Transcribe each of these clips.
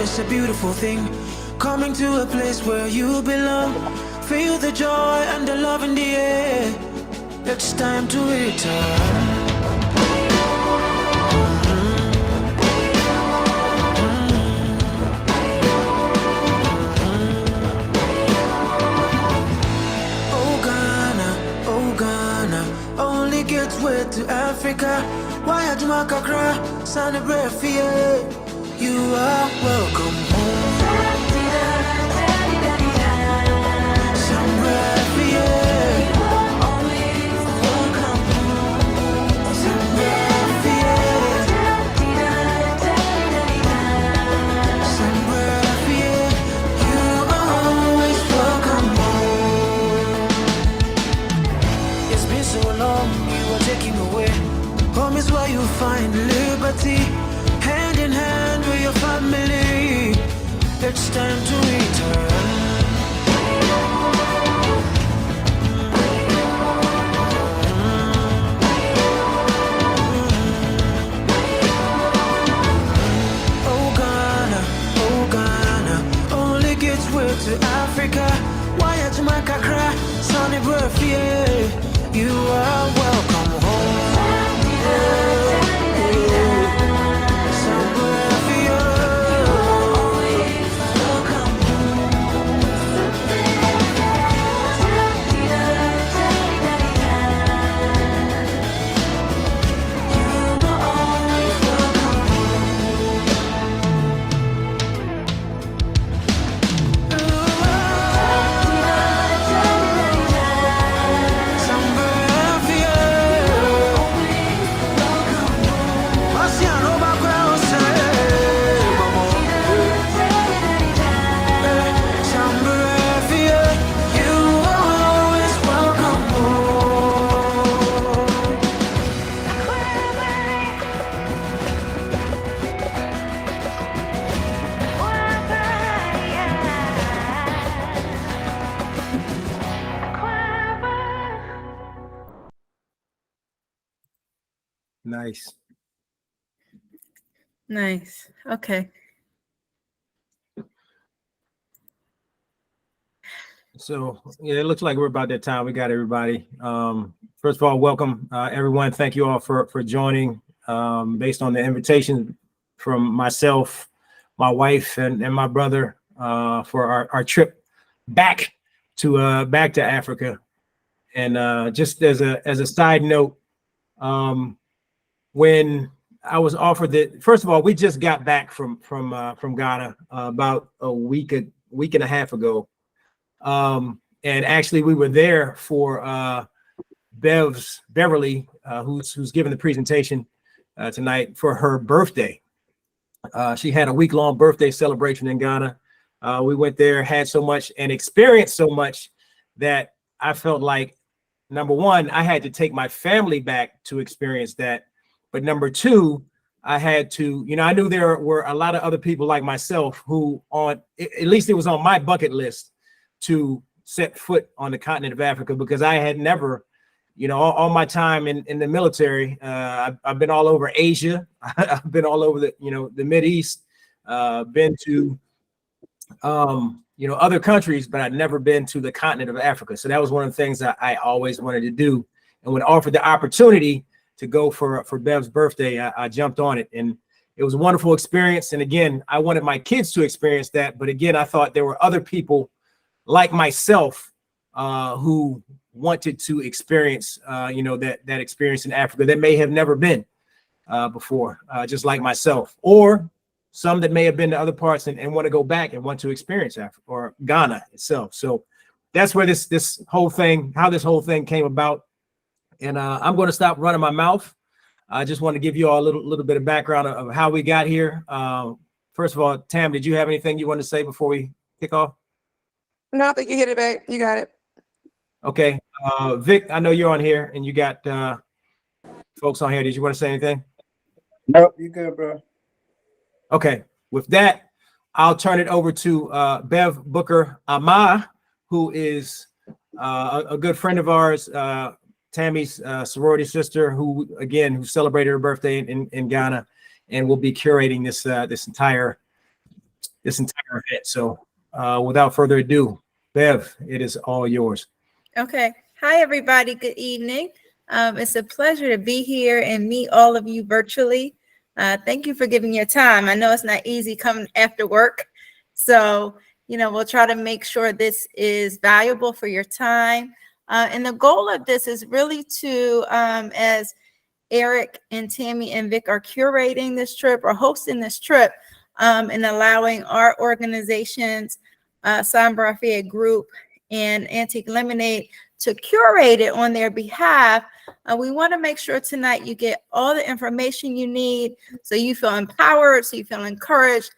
it's a beautiful thing. Coming to a place where you belong. Feel the joy and the love in the air. It's time to return. Only gets way to Africa. Why are Jamaica cry? Sound of breath, yeah. You are welcome home. Some breath, yeah. Some breath, yeah. Some breath, yeah. You are always welcome home. It's been so long, you are taking away. Home is where you find liberty. Hand in hand with your family. It's time to return. Oh Ghana, only gets way to Africa. Why at Jamaica cry? Sunny breath, yeah. You are welcome home. Nice. Nice. Okay. So yeah, it looks like we're about that time. We got everybody. First of all, welcome everyone. Thank you all for joining. Based on the invitation from myself, my wife, and my brother for our trip back to Africa. And just as a side note, when I was offered that, first of all, we just got back from Ghana about a week and a half ago. And actually we were there for Beverly, who's giving the presentation tonight for her birthday. She had a week-long birthday celebration in Ghana. We went there, had so much and experienced so much that I felt like, number one, I had to take my family back to experience that. But number two, I had to, I knew there were a lot of other people like myself who at least it was on my bucket list to set foot on the continent of Africa, because I had never, all my time in the military, I've been all over Asia. I've been all over the Mideast, been to, other countries, but I'd never been to the continent of Africa. So that was one of the things that I always wanted to do. And when offered the opportunity to go for Bev's birthday, I jumped on it, and it was a wonderful experience. And again, I wanted my kids to experience that. But again, I thought there were other people like myself who wanted to experience, that experience in Africa that may have never been before, just like myself, or some that may have been to other parts and want to go back and want to experience Africa or Ghana itself. So that's where this whole thing came about. And I'm going to stop running my mouth. I just want to give you all a little bit of background of how we got here. First of all, Tam, did you have anything you want to say before we kick off? No, I think you hit it back. You got it. Okay. Vic, I know you're on here and you got folks on here. Did you want to say anything? Nope, you good, bro. Okay. With that, I'll turn it over to Bev Booker Ama, who is a good friend of ours, Tammy's sorority sister, who celebrated her birthday in Ghana, and will be curating this this entire event. So without further ado, Bev, it is all yours. Okay. Hi, everybody. Good evening. It's a pleasure to be here and meet all of you virtually. Thank you for giving your time. I know it's not easy coming after work. So, we'll try to make sure this is valuable for your time. And the goal of this is really to, as Eric and Tammy and Vic are curating this trip or hosting this trip, and allowing our organizations, San Rafael Group and Antique Lemonade, to curate it on their behalf. We want to make sure tonight you get all the information you need so you feel empowered, so you feel encouraged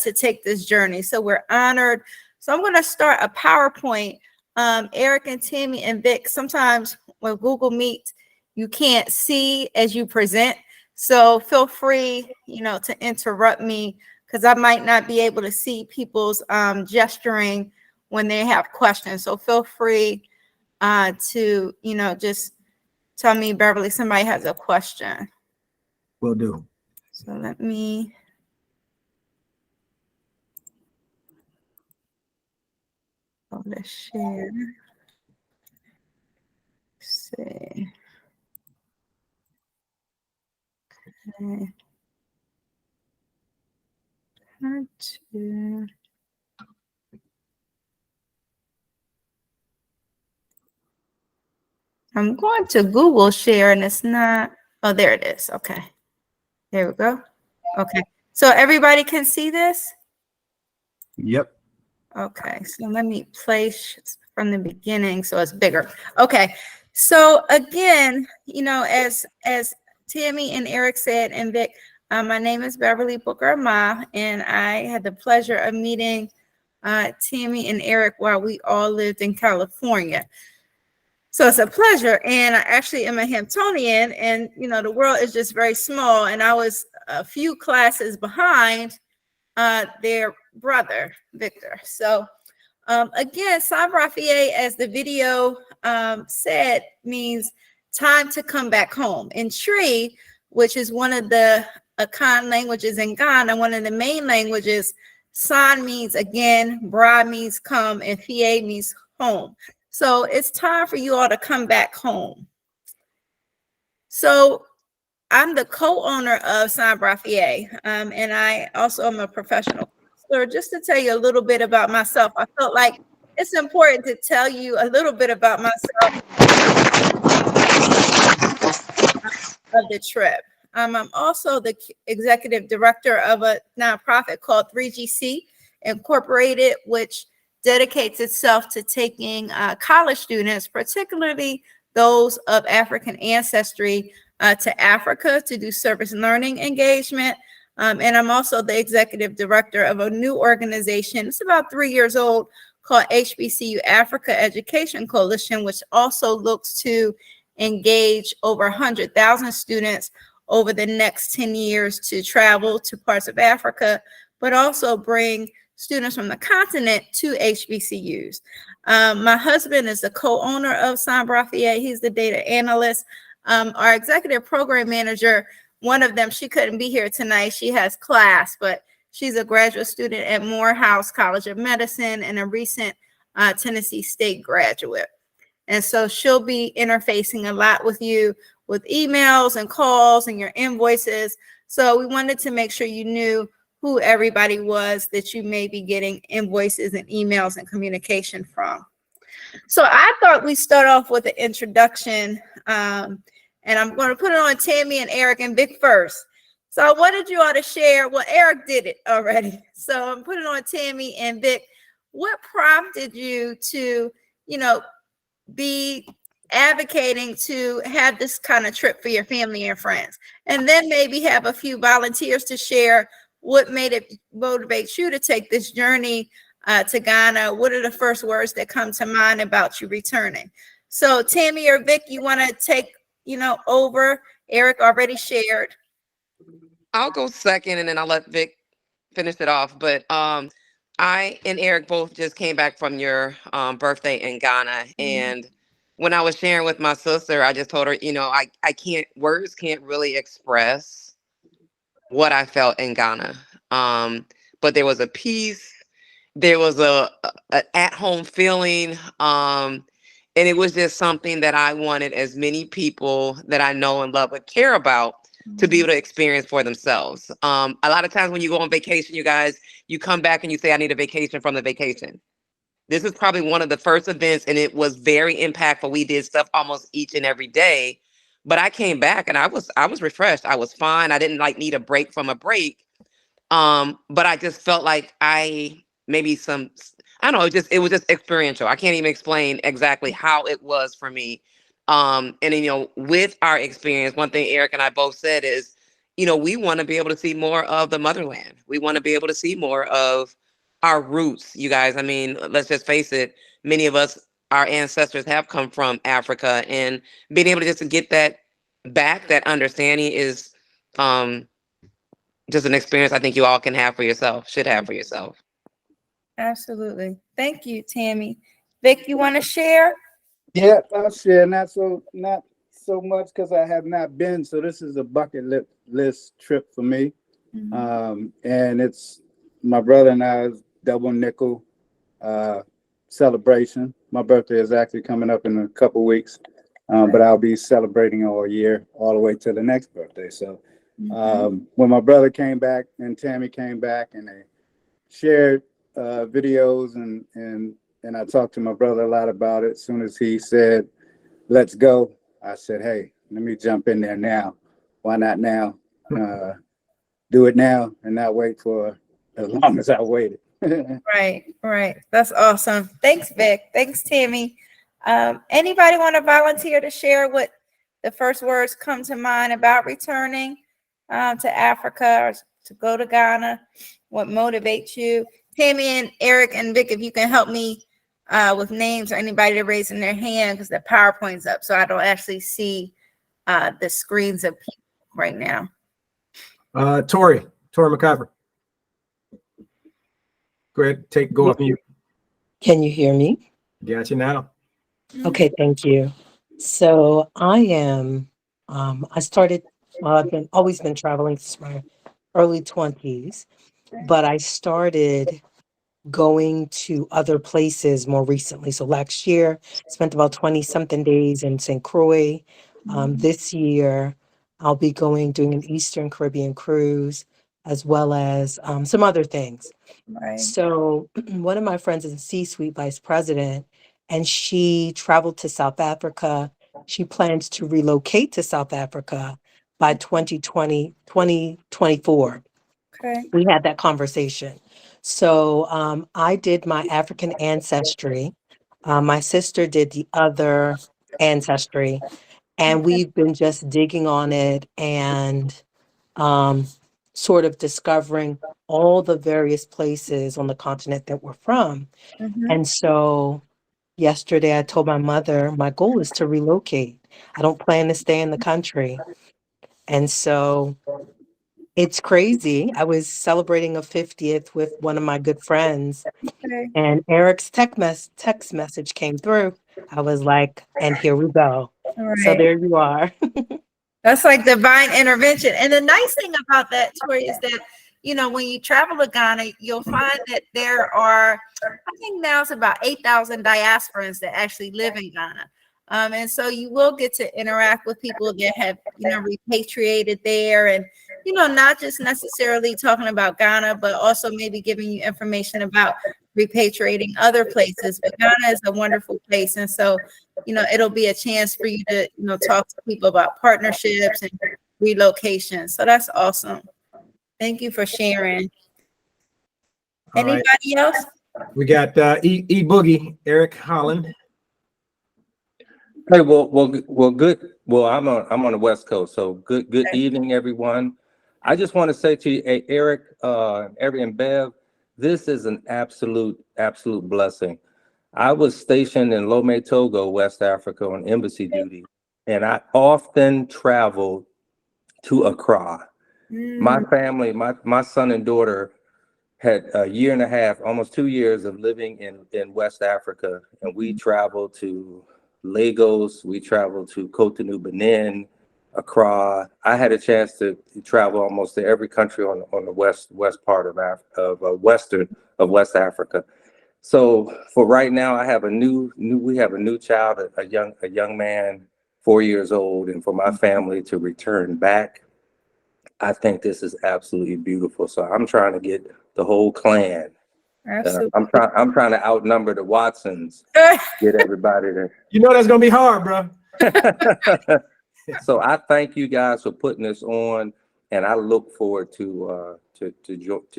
to take this journey. So we're honored. So I'm going to start a PowerPoint. Eric and Tammy and Vic, sometimes with Google Meet, you can't see as you present. So feel free, to interrupt me because I might not be able to see people's gesturing when they have questions. So feel free to, just tell me, Beverly, somebody has a question. Will do. So let me. Oh, let's share. Let's see. Okay. I'm going to Google share and it's not. Oh, there it is. Okay. There we go. Okay. So everybody can see this? Yep. Okay. So let me play from the beginning so it's bigger. Okay. So again, as Tammy and Eric said, and Vic, my name is Beverly Booker Ma, and I had the pleasure of meeting Tammy and Eric while we all lived in California. So it's a pleasure. And I actually am a Hamptonian, and the world is just very small. And I was a few classes behind their brother, Victor. So again, San Rafael, as the video said, means time to come back home. In Tree, which is one of the Akan languages in Ghana, one of the main languages, San means again, Bra means come, and Fie means home. So it's time for you all to come back home. So I'm the co-owner of San Rafael, and I also am a professional counselor. Just to tell you a little bit about myself, I felt like it's important to tell you a little bit about myself of the trip. I'm also the executive director of a nonprofit called 3GC Incorporated, which dedicates itself to taking college students, particularly those of African ancestry, to Africa to do service learning engagement. And I'm also the executive director of a new organization. It's about 3 years old, called HBCU Africa Education Coalition, which also looks to engage over 100,000 students over the next 10 years to travel to parts of Africa, but also bring students from the continent to HBCUs. My husband is the co-owner of San Rafael. He's the data analyst. Our executive program manager, one of them, she couldn't be here tonight. She has class, but she's a graduate student at Morehouse College of Medicine and a recent Tennessee State graduate. And so she'll be interfacing a lot with you with emails and calls and your invoices. So we wanted to make sure you knew who everybody was that you may be getting invoices and emails and communication from. So I thought we'd start off with an introduction, and I'm going to put it on Tammy and Eric and Vic first. So I wanted you all to share. Well, Eric did it already. So I'm putting on Tammy and Vic. What prompted you to, be advocating to have this kind of trip for your family and friends? And then maybe have a few volunteers to share what made it motivate you to take this journey to Ghana. What are the first words that come to mind about you returning? So Tammy or Vic, you want to take, over? Eric already shared. I'll go second and then I'll let Vic finish it off. But I and Eric both just came back from your birthday in Ghana. And when I was sharing with my sister, I just told her, I can't, words can't really express what I felt in Ghana. But but there was a peace. There was a at-home feeling. And it was just something that I wanted as many people that I know and love and care about to be able to experience for themselves. A lot of times when you go on vacation, you guys, you come back and you say, I need a vacation from the vacation. This is probably one of the first events, and it was very impactful. We did stuff almost each and every day. But I came back and I was refreshed. I was fine. I didn't like need a break from a break. But I just felt like I don't know, it was just experiential. I can't even explain exactly how it was for me. And you know, with our experience, one thing Eric and I both said is, you know, we want to be able to see more of the motherland. We want to be able to see more of our roots, you guys. I mean, let's just face it, many of us, our ancestors have come from Africa, and being able to just get that back, that understanding is just an experience I think you all can have for yourself, should have for yourself. Absolutely. Thank you, Tammy. Vic, you want to share? Yeah, I'll share. Not so much because I have not been. So this is a bucket list trip for me. And it's my brother and I's double nickel celebration. My birthday is actually coming up in a couple weeks, but I'll be celebrating all year, all the way to the next birthday. So when my brother came back and Tammy came back, and they shared videos, and I talked to my brother a lot about it. As soon as he said, let's go, I said, hey, let me jump in there now. Why not now? Do it now and not wait for as long as I waited. Right. That's awesome. Thanks, Vic. Thanks, Tammy. Anybody want to volunteer to share what the first words come to mind about returning to Africa or to go to Ghana? What motivates you? Tammy and Eric and Vic, if you can help me with names or anybody to raising their hand, because the PowerPoint's up, so I don't actually see the screens of people right now. Tori McIver. Go ahead, go off mute. Can you hear me? Got you now. Okay, thank you. So I am, I've always been traveling since my early 20s, but I started going to other places more recently. So last year, spent about 20 something days in St. Croix. This year, I'll be doing an Eastern Caribbean cruise, as well as some other things. Right. So one of my friends is a C-suite vice president, and she traveled to South Africa. She plans to relocate to South Africa by 2024. Okay. We had that conversation. So I did my African ancestry. My sister did the other ancestry, and we've been just digging on it and sort of discovering all the various places on the continent that we're from. And so yesterday I told my mother, my goal is to relocate. I don't plan to stay in the country. And so it's crazy. I was celebrating a 50th with one of my good friends, Okay. and Eric's text message came through. I was like, and here we go. All So right. there you are. That's like divine intervention. And the nice thing about that, Tori, is that, you know, when you travel to Ghana, you'll find that there are, I think now it's about 8,000 diasporans that actually live in Ghana. And so you will get to interact with people that have, you know, repatriated there, and, you know, not just necessarily talking about Ghana, but also maybe giving you information about repatriating other places. But Ghana is a wonderful place. And so, you know, it'll be a chance for you to, you know, talk to people about partnerships and relocation. So that's awesome. Thank you for sharing. All right. Anybody else? We got E Boogie, Eric Holland. Hey, well, good. Well, I'm on the West Coast, so good evening, everyone. I just want to say to you, hey, Eric, and Bev, this is an absolute blessing. I was stationed in Lomé, Togo, West Africa, on embassy duty, and I often traveled to Accra. My family, my son and daughter had a year and a half, almost 2 years of living in West Africa, and we traveled to Lagos, we traveled to Cotonou, Benin, Accra. I had a chance to travel almost to every country on the west part of western of West Africa. So for right now, I have we have a new child, a young man, 4 years old, and for my family to return back, I think this is absolutely beautiful. So I'm trying to get the whole clan. Absolutely. I'm trying to outnumber the Watsons, get everybody there. You know that's gonna be hard, bro. So I thank you guys for putting this on, and I look forward to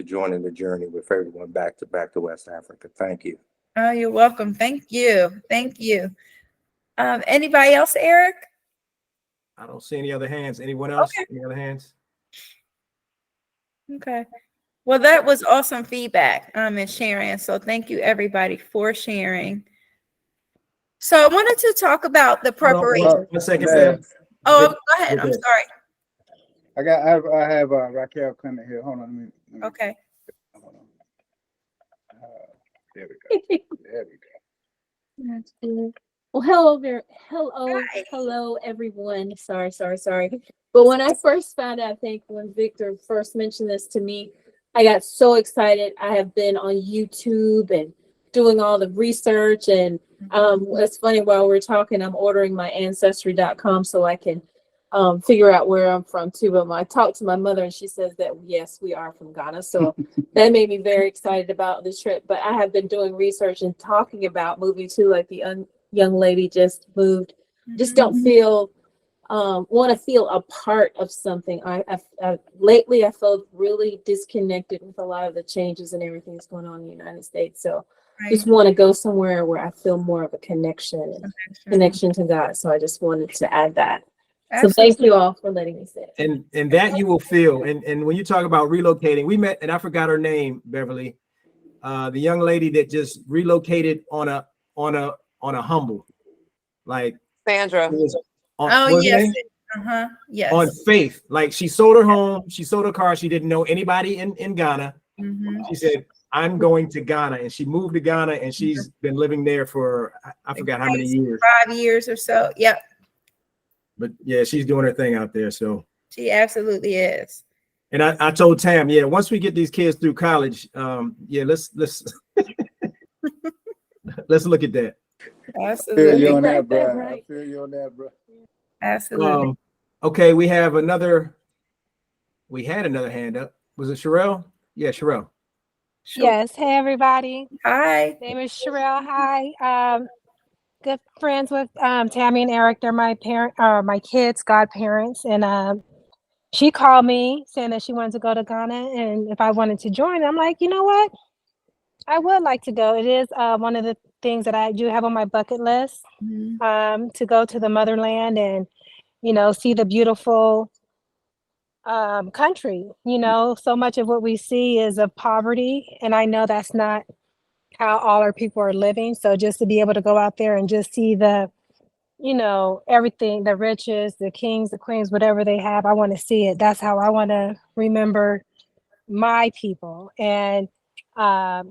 joining the journey with everyone back to West Africa. Thank you. Oh, you're welcome. Thank you. Thank you. Anybody else, Eric? I don't see any other hands. Anyone else? Okay. Any other hands? Okay. Well, that was awesome feedback and sharing. So thank you everybody for sharing. So I wanted to talk about the Hold on, preparation. 1 second, Man. Sam. Oh, go ahead. I'm Okay. sorry. I have Raquel Clement here. Hold on. Let me Okay. hold on. There we go. There we go. That's good. Well, hello, Hi. hello, everyone. Sorry. But when I first found out, I think when Victor first mentioned this to me, I got so excited. I have been on YouTube and doing all the research, and it's funny, while we're talking, I'm ordering my ancestry.com so I can figure out where I'm from too. But I talked to my mother and she says that yes, we are from Ghana. So that made me very excited about the trip. But I have been doing research and talking about moving too, like the young lady just moved. Just don't feel want to feel a part of something. Lately I felt really disconnected with a lot of the changes and everything that's going on in the United States. So just want to go somewhere where I feel more of a connection to God. So I just wanted to add that. So thank you all for letting me say it. And that you will feel. And when you talk about relocating, we met, and I forgot her name, Beverly, the young lady that just relocated on a humble, like Sandra. Oh, yes. Yes. on faith. Like she sold her home, she sold her car, she didn't know anybody in Ghana. She said, I'm going to Ghana, and she moved to Ghana, and she's been living there for I forgot how many years. 5 years or so. Yep. But yeah, she's doing her thing out there. So She absolutely is. and I told Tam, yeah, once we get these kids through college, yeah, let's let's look at that. I feel Absolutely. you on that, bro. Right. I feel you on that, bro. Absolutely. Okay, we had another hand up. Was it Sherelle? Yeah, Sherelle. Yes. Hey, everybody. Hi. Name is Sherelle. Hi. Good friends with Tammy and Eric. They're my kids' godparents. And she called me saying that she wanted to go to Ghana and if I wanted to join. I'm like, you know what? I would like to go. It is one of the things that I do have on my bucket list to go to the motherland and, see the beautiful country. So much of what we see is of poverty. And I know that's not how all our people are living. So just to be able to go out there and just see the, everything, the riches, the kings, the queens, whatever they have, I want to see it. That's how I want to remember my people. And I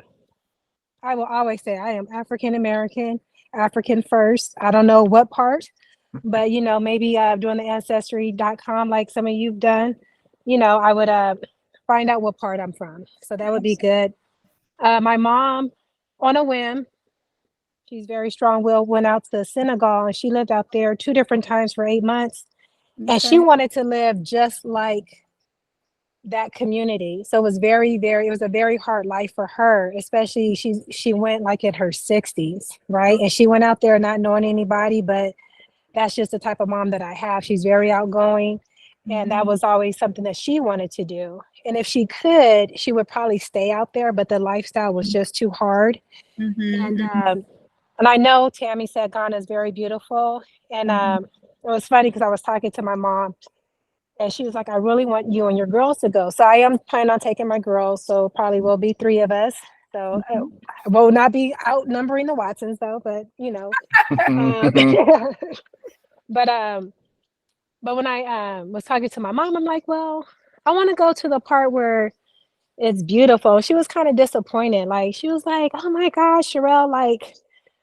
will always say I am African American, African first. I don't know what part, but maybe doing the ancestry.com like some of you've done, I would find out what part I'm from. So that would be good. My mom, on a whim, she's very strong-willed, went out to Senegal and she lived out there 2 different times for 8 months. And she wanted to live just like that community. So it was it was a very hard life for her, especially she went like in her 60s, right? And she went out there not knowing anybody, but that's just the type of mom that I have. She's very outgoing. And that was always something that she wanted to do. And if she could, she would probably stay out there, but the lifestyle was just too hard. And I know Tammy said Ghana is very beautiful. And it was funny because I was talking to my mom and she was like, I really want you and your girls to go. So I am planning on taking my girls. So probably will be 3 of us. So I will not be outnumbering the Watsons though, but but when I was talking to my mom, I'm like, well, I want to go to the part where it's beautiful. She was kind of disappointed. Like she was like, oh my gosh, Sherelle, like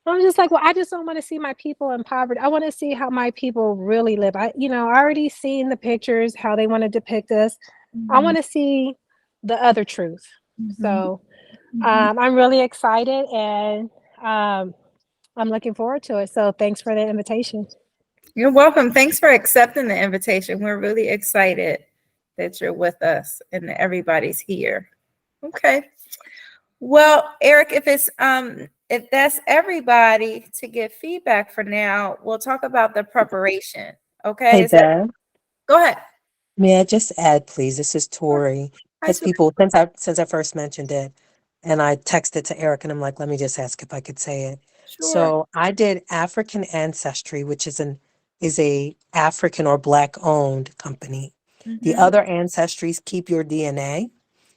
I'm just like, well, I just don't want to see my people in poverty. I want to see how my people really live. I already seen the pictures, how they want to depict us. I Mhm, want to see the other truth. mhm, So mhm. I'm really excited and I'm looking forward to it. So thanks for the invitation. You're welcome. Thanks for accepting the invitation. We're really excited that you're with us and that everybody's here. Okay. Well, Eric, if that's everybody to give feedback for now, we'll talk about the preparation. Okay. Hey, Bev. Go ahead. May I just add, please? This is Tori. Hi, Because Tori. people, since I first mentioned it, and I texted to Eric, and I'm like, let me just ask if I could say it. Sure. So I did African Ancestry, which is a African or Black owned company. The Mhm. other ancestries keep your DNA,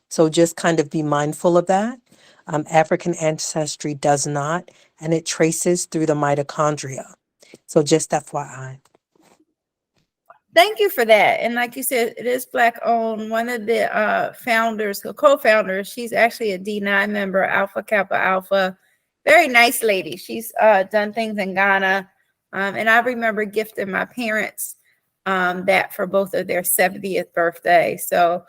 so just kind of be mindful of that. African Ancestry does not, and it traces through the mitochondria. So just FYI. Thank you for that. And like you said, it is Black owned. One of the founders, co-founders, she's actually a D9 member, Alpha Kappa Alpha. Very nice lady. She's done things in Ghana. And I remember gifting my parents that for both of their 70th birthday. So,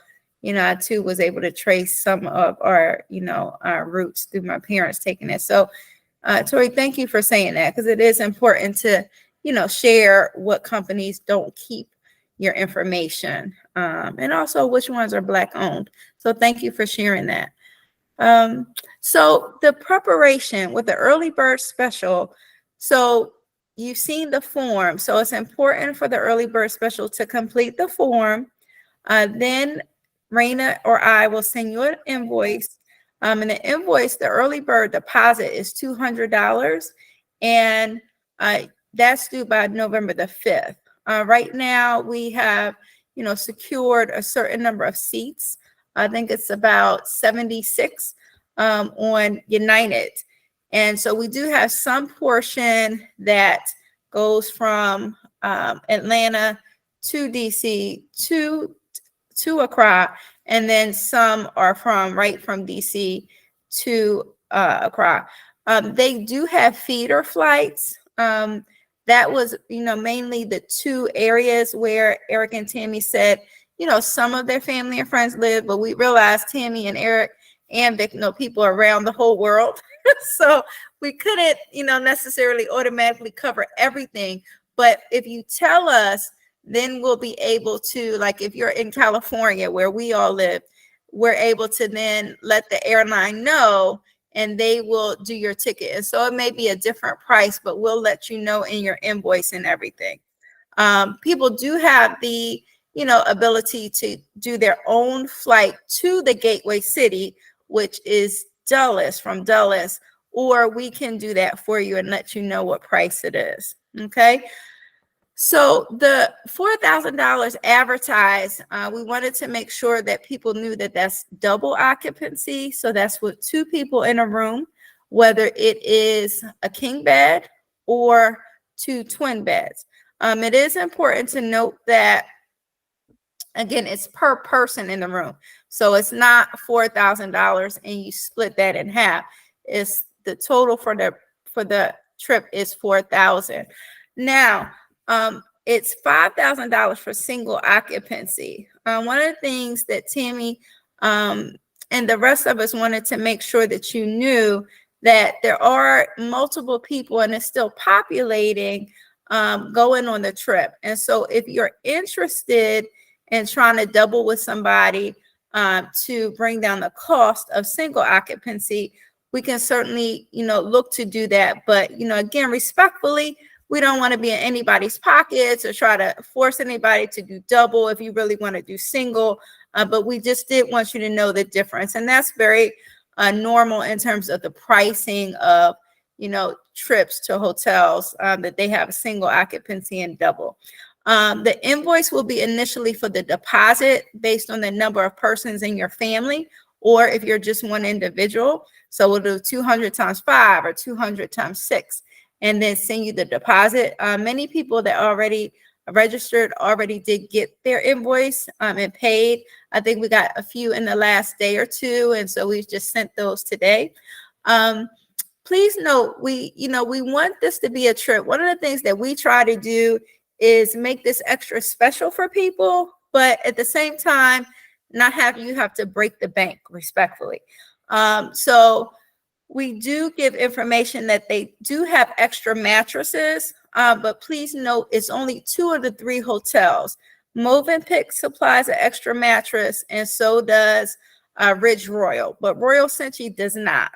I too was able to trace some of our roots through my parents taking it. So, Tori, thank you for saying that, because it is important to, share what companies don't keep your information, and also which ones are Black owned. So thank you for sharing that. So the preparation with the early bird special. So you've seen the form. So it's important for the early bird special to complete the form. Then Raina or I will send you an invoice. And the invoice, the early bird deposit is $200. And that's due by November the 5th. Right now, we have, secured a certain number of seats. I think it's about 76 on United. And so we do have some portion that goes from Atlanta to DC to Accra, and then some are right from DC to Accra. They do have feeder flights. That was, mainly the two areas where Eric and Tammy said, some of their family and friends live, but we realized Tammy and Eric and Vic know people around the whole world. So we couldn't, necessarily automatically cover everything. But if you tell us, then we'll be able to, like, if you're in California where we all live, we're able to then let the airline know, and they will do your ticket. And so it may be a different price, but we'll let you know in your invoice and everything. People do have the, ability to do their own flight to the gateway city, which is Dulles, from Dulles, or we can do that for you and let you know what price it is. Okay. So the $4,000 advertised, we wanted to make sure that people knew that that's double occupancy. So that's with two people in a room, whether it is a king bed or two twin beds. It is important to note that, again, it's per person in the room. So it's not $4,000 and you split that in half. It's the total for the trip is $4,000. Now, it's $5,000 for single occupancy. One of the things that Tammy and the rest of us wanted to make sure that you knew that there are multiple people and it's still populating going on the trip. And so if you're interested in trying to double with somebody to bring down the cost of single occupancy, we can certainly, look to do that. But, again, respectfully, we don't want to be in anybody's pockets or try to force anybody to do double if you really want to do single. But we just did want you to know the difference. And that's very normal in terms of the pricing of, trips to hotels, that they have single occupancy and double. The invoice will be initially for the deposit based on the number of persons in your family, or if you're just one individual. So we'll do 200 times 5 or 200 times 6. And then send you the deposit. Many people that already registered already did get their invoice and paid. I think we got a few in the last day or two, and so we've just sent those today. please note, we want this to be a trip. One of the things that we try to do is make this extra special for people, but at the same time, not have you have to break the bank, respectfully. So we do give information that they do have extra mattresses, but please note it's only 2 of the 3 hotels. Movenpick supplies an extra mattress, and so does Ridge Royal, but Royal Century does not.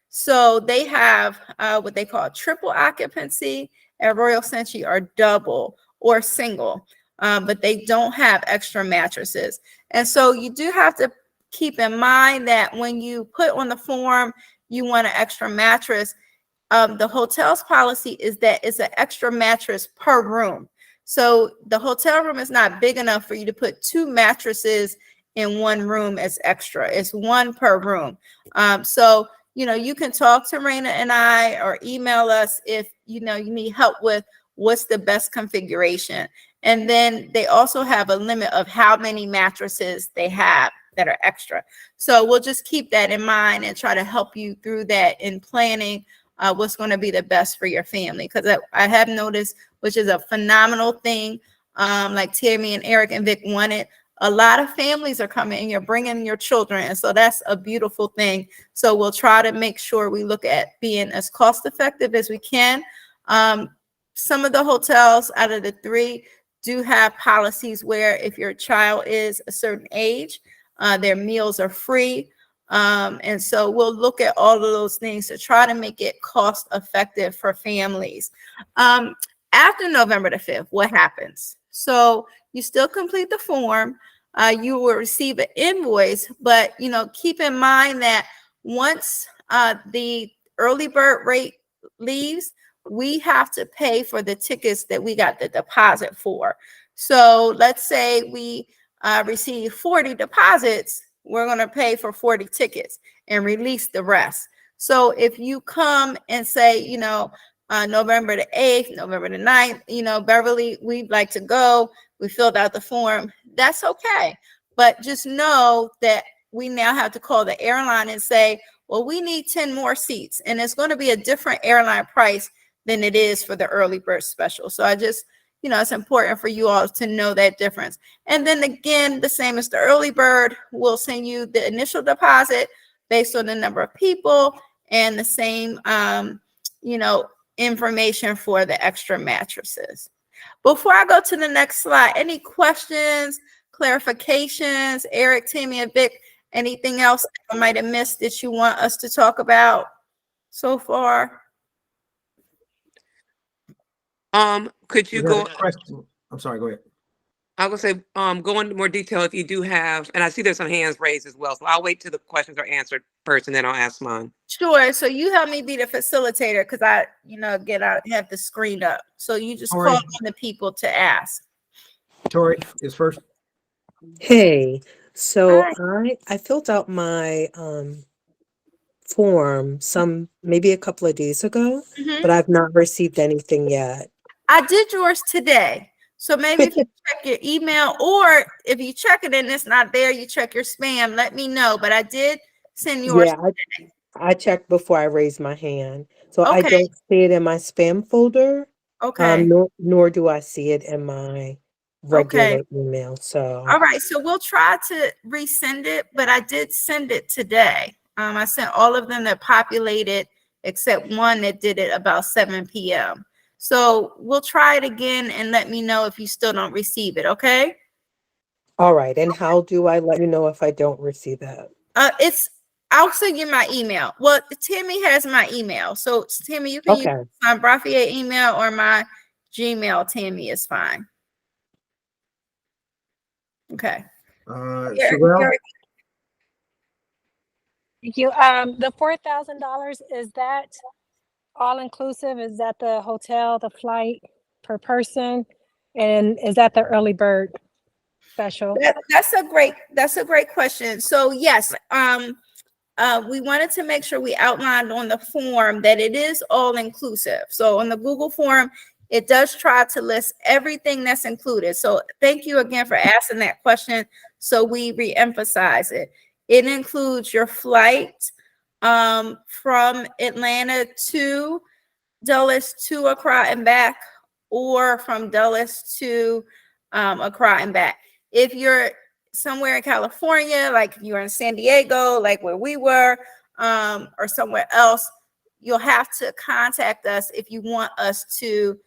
So they have what they call triple occupancy, and Royal Century are double or single, but they don't have extra mattresses. And so you do have to keep in mind that when you put on the form you want an extra mattress, the hotel's policy is that it's an extra mattress per room. So the hotel room is not big enough for you to put 2 mattresses in one room as extra. It's 1 per room. So you can talk to Raina and I, or email us if you need help with what's the best configuration. And then they also have a limit of how many mattresses they have that are extra. So we'll just keep that in mind and try to help you through that in planning what's going to be the best for your family. Because I have noticed, which is a phenomenal thing, like Tammy and Eric and Vic wanted, a lot of families are coming and you're bringing your children. And so that's a beautiful thing. So we'll try to make sure we look at being as cost effective as we can. Some of the hotels out of the 3 do have policies where if your child is a certain age, their meals are free. And so we'll look at all of those things to try to make it cost effective for families. After November the 5th, what happens? So you still complete the form. You will receive an invoice, but keep in mind that once the early bird rate leaves, we have to pay for the tickets that we got the deposit for. So let's say we receive 40 deposits, we're going to pay for 40 tickets and release the rest. So if you come and say, November the 8th, November the 9th, Beverly, we'd like to go, we filled out the form, that's okay. But just know that we now have to call the airline and say, well, we need 10 more seats. And it's going to be a different airline price than it is for the early bird special. So I just, it's important for you all to know that difference. And then again, the same as the early bird, we'll send you the initial deposit based on the number of people, and the same, information for the extra mattresses. Before I go to the next slide, any questions, clarifications? Eric, Tammy, and Vic, anything else I might have missed that you want us to talk about so far? Could you go? Question. I'm sorry, go ahead. I would say, go into more detail if you do have, and I see there's some hands raised as well. So I'll wait till the questions are answered first, and then I'll ask mine. Sure. So you help me be the facilitator, because I have the screen up. So you just call on the people to ask. Tori is first. Hey, so Hi. I filled out my form maybe a couple of days ago, but I've not received anything yet. I did yours today. So maybe if you check your email, or if you check it and it's not there, you check your spam, let me know. But I did send yours today. I checked before I raised my hand. So I Okay. don't see it in my spam folder. Okay. Nor do I see it in my regular email. So all right. So we'll try to resend it, but I did send it today. I sent all of them that populated except one that did it about 7 p.m. So we'll try it again and let me know if you still don't receive it. Okay. all right. And how do I let you know if I don't receive that? I'll send you my email. Well, Tammy has my email. So Tammy, you can use my Braffier email or my Gmail. Tammy is fine. Okay. Sherelle? You the $4,000, is that all inclusive? Is that the hotel, the flight per person, and is that the early bird special? That's a great question. So yes, we wanted to make sure we outlined on the form that it is all inclusive. So on the Google form, it does try to list everything that's included. So thank you again for asking that question. So we reemphasize it. It includes your flight, from Atlanta to Dulles to Accra and back, or from Dulles to Accra and back. If you're somewhere in California, like you're in San Diego, like where we were, or somewhere else, you'll have to contact us if you want us to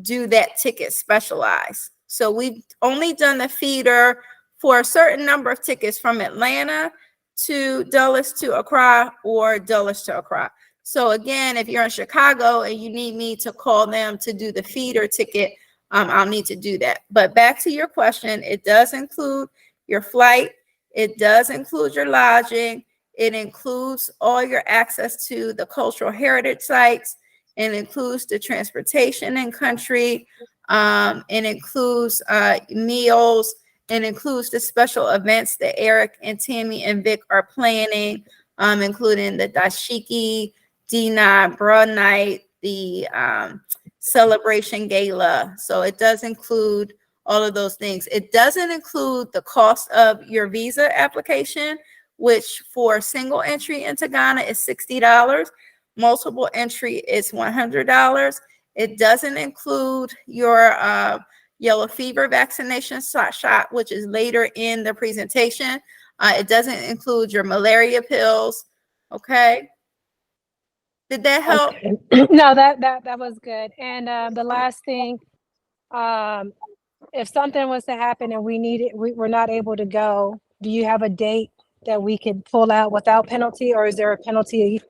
do that ticket specialized. So we've only done the feeder for a certain number of tickets from Atlanta to Dulles to Accra or Dulles to Accra. So again, if you're in Chicago and you need me to call them to do the feeder ticket, I'll need to do that. But back to your question, it does include your flight. It does include your lodging. It includes all your access to the cultural heritage sites. It includes the transportation in country. It includes meals. It includes the special events that Eric and Tammy and Vic are planning, including the Dashiki, D9 Bra Night, the Celebration Gala. So it does include all of those things. It doesn't include the cost of your visa application, which for single entry into Ghana is $60. Multiple entry is $100. It doesn't include your yellow fever vaccination shot, which is later in the presentation. It doesn't include your malaria pills. Okay. Did that help? Okay. No, that was good. And the last thing, if something was to happen and we're not able to go, do you have a date that we could pull out without penalty, or is there a penalty?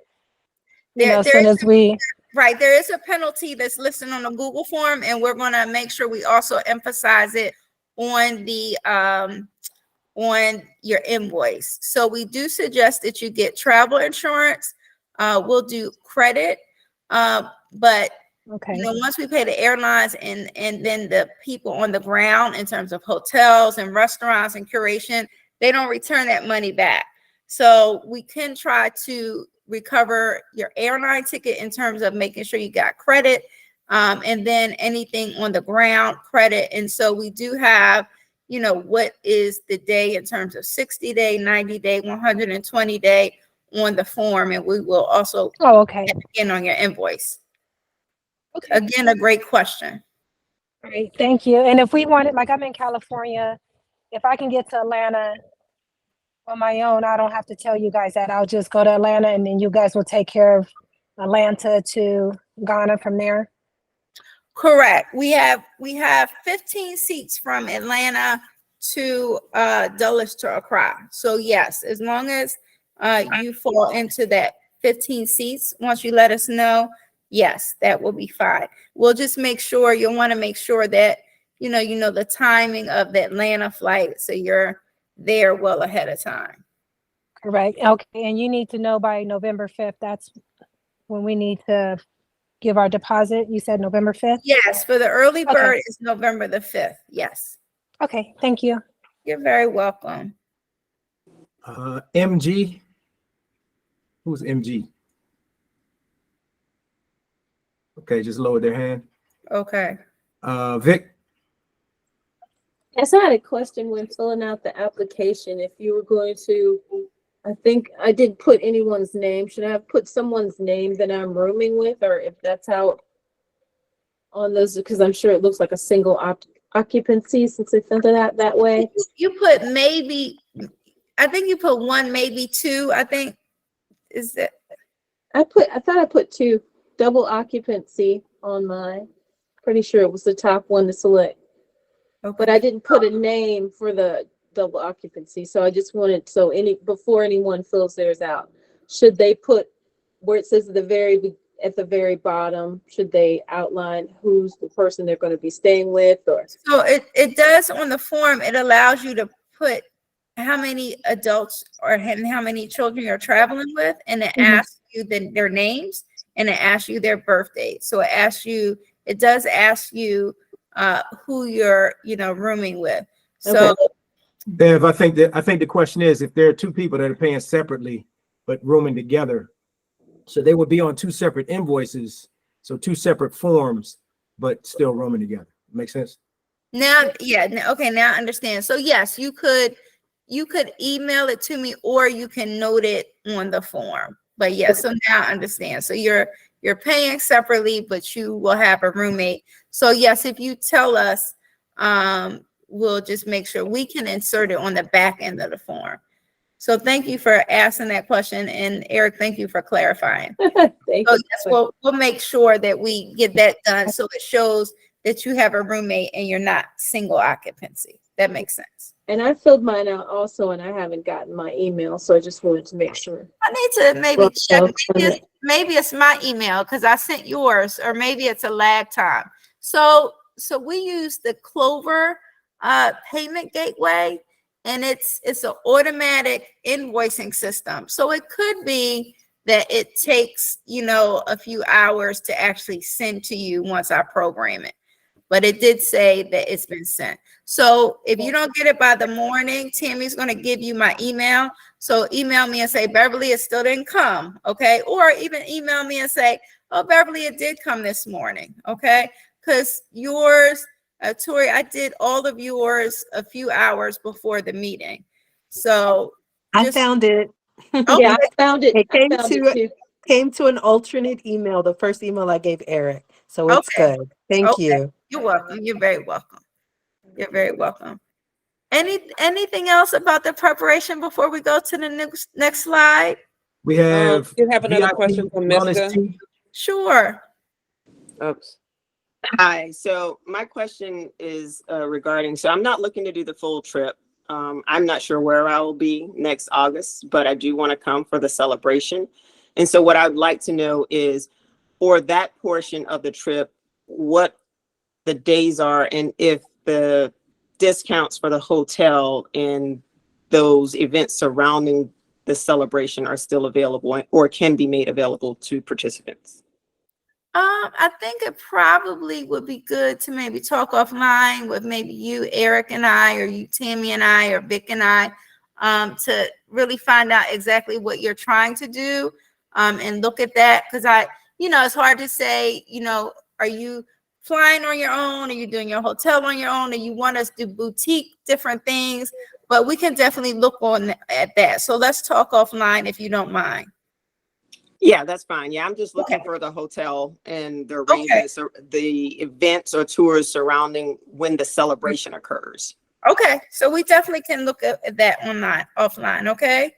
As soon as we. Right, there is a penalty that's listed on the Google form, and we're going to make sure we also emphasize it on the on your invoice. So we do suggest that you get travel insurance. We'll do credit, but Okay. Once we pay the airlines and then the people on the ground in terms of hotels and restaurants and curation, they don't return that money back. So we can try to recover your airline ticket in terms of making sure you got credit, and then anything on the ground credit. And so we do have, what is the day in terms of 60-day, 90-day, 120-day on the form, and we will also in on your invoice. Okay. Again, a great question. Great, thank you. And if we wanted, like I'm in California, if I can get to Atlanta on my own, I don't have to tell you guys that. I'll just go to Atlanta and then you guys will take care of Atlanta to Ghana from there. Correct. We have 15 seats from Atlanta to Dulles to Accra. So yes, as long as you fall into that 15 seats, once you let us know, yes, that will be fine. We'll just make sure, you'll want to make sure that you know the timing of the Atlanta flight, so you're there well ahead of time. Correct. Okay, and you need to know by November 5th. That's when we need to give our deposit. You said November 5th? Yes, for the early bird is November the 5th. Yes. Okay, thank you. You're very welcome. MG. Who's MG? Okay, just lower their hand. Okay. Vic. Yes, I had a question when filling out the application. If you were going to, I think I didn't put anyone's name. Should I have put someone's name that I'm rooming with, or if that's how on those? Because I'm sure it looks like a single occupancy since they filled it out that way. You put maybe, I think you put one, maybe two. I think is that. I thought I put two. Double occupancy on mine. Pretty sure it was the top one to select. Okay. But I didn't put a name for the double occupancy. So I just wanted, before anyone fills theirs out, should they put where it says at the very bottom, should they outline who's the person they're going to be staying with? Or so it does on the form, it allows you to put how many adults or how many children you're traveling with, and it asks you their names, and it asks you their birth date. So it does ask you who you're rooming with. So okay. Bev, I think the question is, if there are two people that are paying separately but rooming together, so they would be on two separate invoices, so two separate forms, but still rooming together. Make sense? Now, yeah, okay, now I understand. So yes, you could email it to me, or you can note it on the form. But yeah, so now I understand. So you're paying separately, but you will have a roommate. So yes, if you tell us, we'll just make sure we can insert it on the back end of the form. So thank you for asking that question. And Eric, thank you for clarifying. Thank So you. yes, we'll make sure that we get that done so it shows that you have a roommate and you're not single occupancy. That makes sense. And I filled mine out also, and I haven't gotten my email, so I just wanted to make sure. I need to maybe check. Maybe it's my email because I sent yours, or maybe it's a lag time. So we use the Clover payment gateway, and it's an automatic invoicing system. So it could be that it takes, a few hours to actually send to you once I program it. But it did say that it's been sent. So if you don't get it by the morning, Tammy's going to give you my email. So email me and say, Beverly, it still didn't come. Okay. Or even email me and say, oh, Beverly, it did come this morning. Okay. Because yours, Tori, I did all of yours a few hours before the meeting. So I found it. Okay. Yeah, I found it. It I found it too. came to an alternate email, the first email I gave Eric. So it's Okay. good. Thank you. You're welcome. You're very welcome. You're very welcome. Anything else about the preparation before we go to the next slide? We have. You have another VIP question from wellness Miska? team. Sure. Oops. Hi, so my question is regarding, so I'm not looking to do the full trip. I'm not sure where I will be next August, but I do want to come for the celebration. And so what I'd like to know is for that portion of the trip, what the days are and if the discounts for the hotel and those events surrounding the celebration are still available or can be made available to participants. I think it probably would be good to maybe talk offline with maybe you, Eric, and I, or you, Tammy, and I, or Vic and I, to really find out exactly what you're trying to do, and look at that. Because it's hard to say, are you flying on your own? Are you doing your hotel on your own? Or you want us to do boutique different things? But we can definitely look at that. So let's talk offline if you don't mind. Yeah, that's fine. Yeah, I'm just looking for the hotel and the arrangements, or the events or tours surrounding when the celebration occurs. Okay, so we definitely can look at that offline. Okay,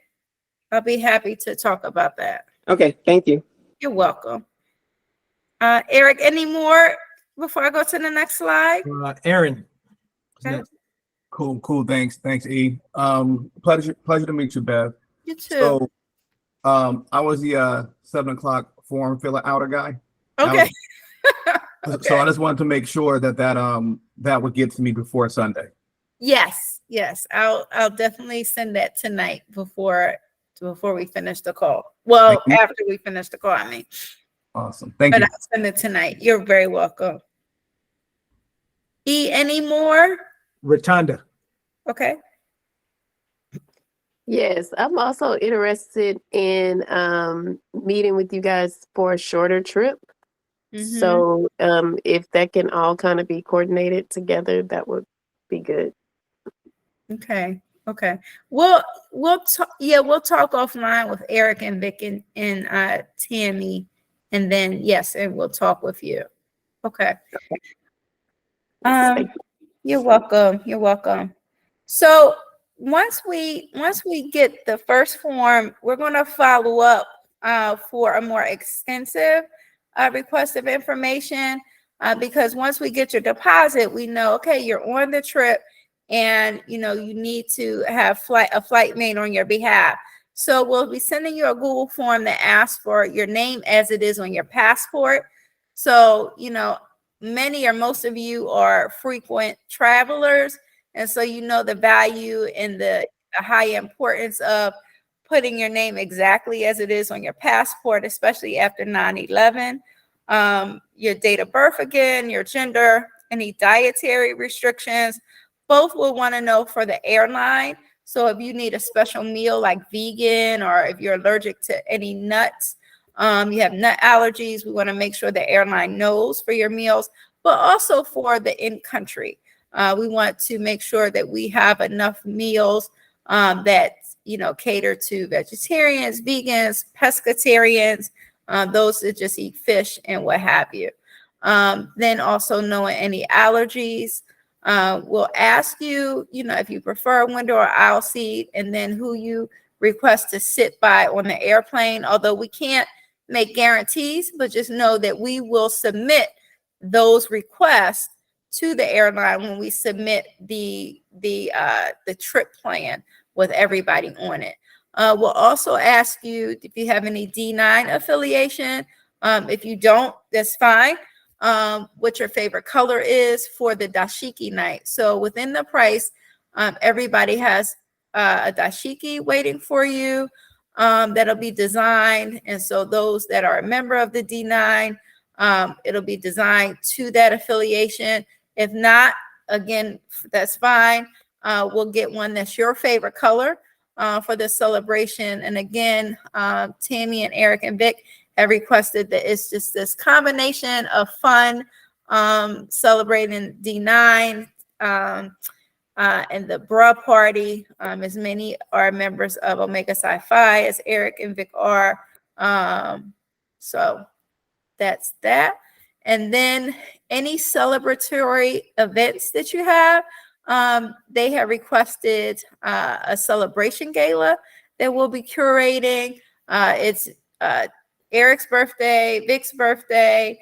I'll be happy to talk about that. Okay, thank you. You're welcome. Eric, any more before I go to the next slide? Aaron. Okay. Cool. Thanks, E. Pleasure to meet you, Bev. You too. So, I was the 7 o'clock form filler outer guy. Okay. So I just wanted to make sure that would get to me before Sunday. Yes. I'll definitely send that tonight before we finish the call. Well, after we finish the call, I mean. Awesome. Thank you. But I'll send it tonight. You're very welcome. E, any more? Rotunda. Okay. Yes, I'm also interested in meeting with you guys for a shorter trip. Mm-hmm. So if that can all kind of be coordinated together, that would be good. Okay. We'll talk offline with Eric and Vic and Tammy, and then and we'll talk with you. Okay. You're welcome. So once we get the first form, we're going to follow up for a more extensive request of information, because once we get your deposit, we know, okay, you're on the trip and you need to have a flight made on your behalf. So we'll be sending you a Google form that asks for your name as it is on your passport. So, many or most of you are frequent travelers. And so the value and the high importance of putting your name exactly as it is on your passport, especially after 9/11. Your date of birth again, your gender, any dietary restrictions, both will want to know for the airline. So if you need a special meal like vegan, or if you're allergic to any nuts, you have nut allergies, we want to make sure the airline knows for your meals, but also for the in-country. We want to make sure that we have enough meals that cater to vegetarians, vegans, pescatarians, those that just eat fish and what have you. Then also knowing any allergies. We'll ask you, if you prefer a window or aisle seat, and then who you request to sit by on the airplane. Although we can't make guarantees, but just know that we will submit those requests to the airline when we submit the trip plan with everybody on it. We'll also ask you if you have any D9 affiliation. If you don't, that's fine. What your favorite color is for the dashiki night. So within the price, everybody has a dashiki waiting for you that'll be designed. And so those that are a member of the D9, it'll be designed to that affiliation. If not, again, that's fine. We'll get one that's your favorite color for this celebration. And again, Tammy and Eric and Vic have requested that it's just this combination of fun, celebrating D9 and the bra party, as many are members of Omega Psi Phi as Eric and Vic are. So that's that. And then any celebratory events that you have, they have requested a celebration gala that we'll be curating. It's Eric's birthday, Vic's birthday.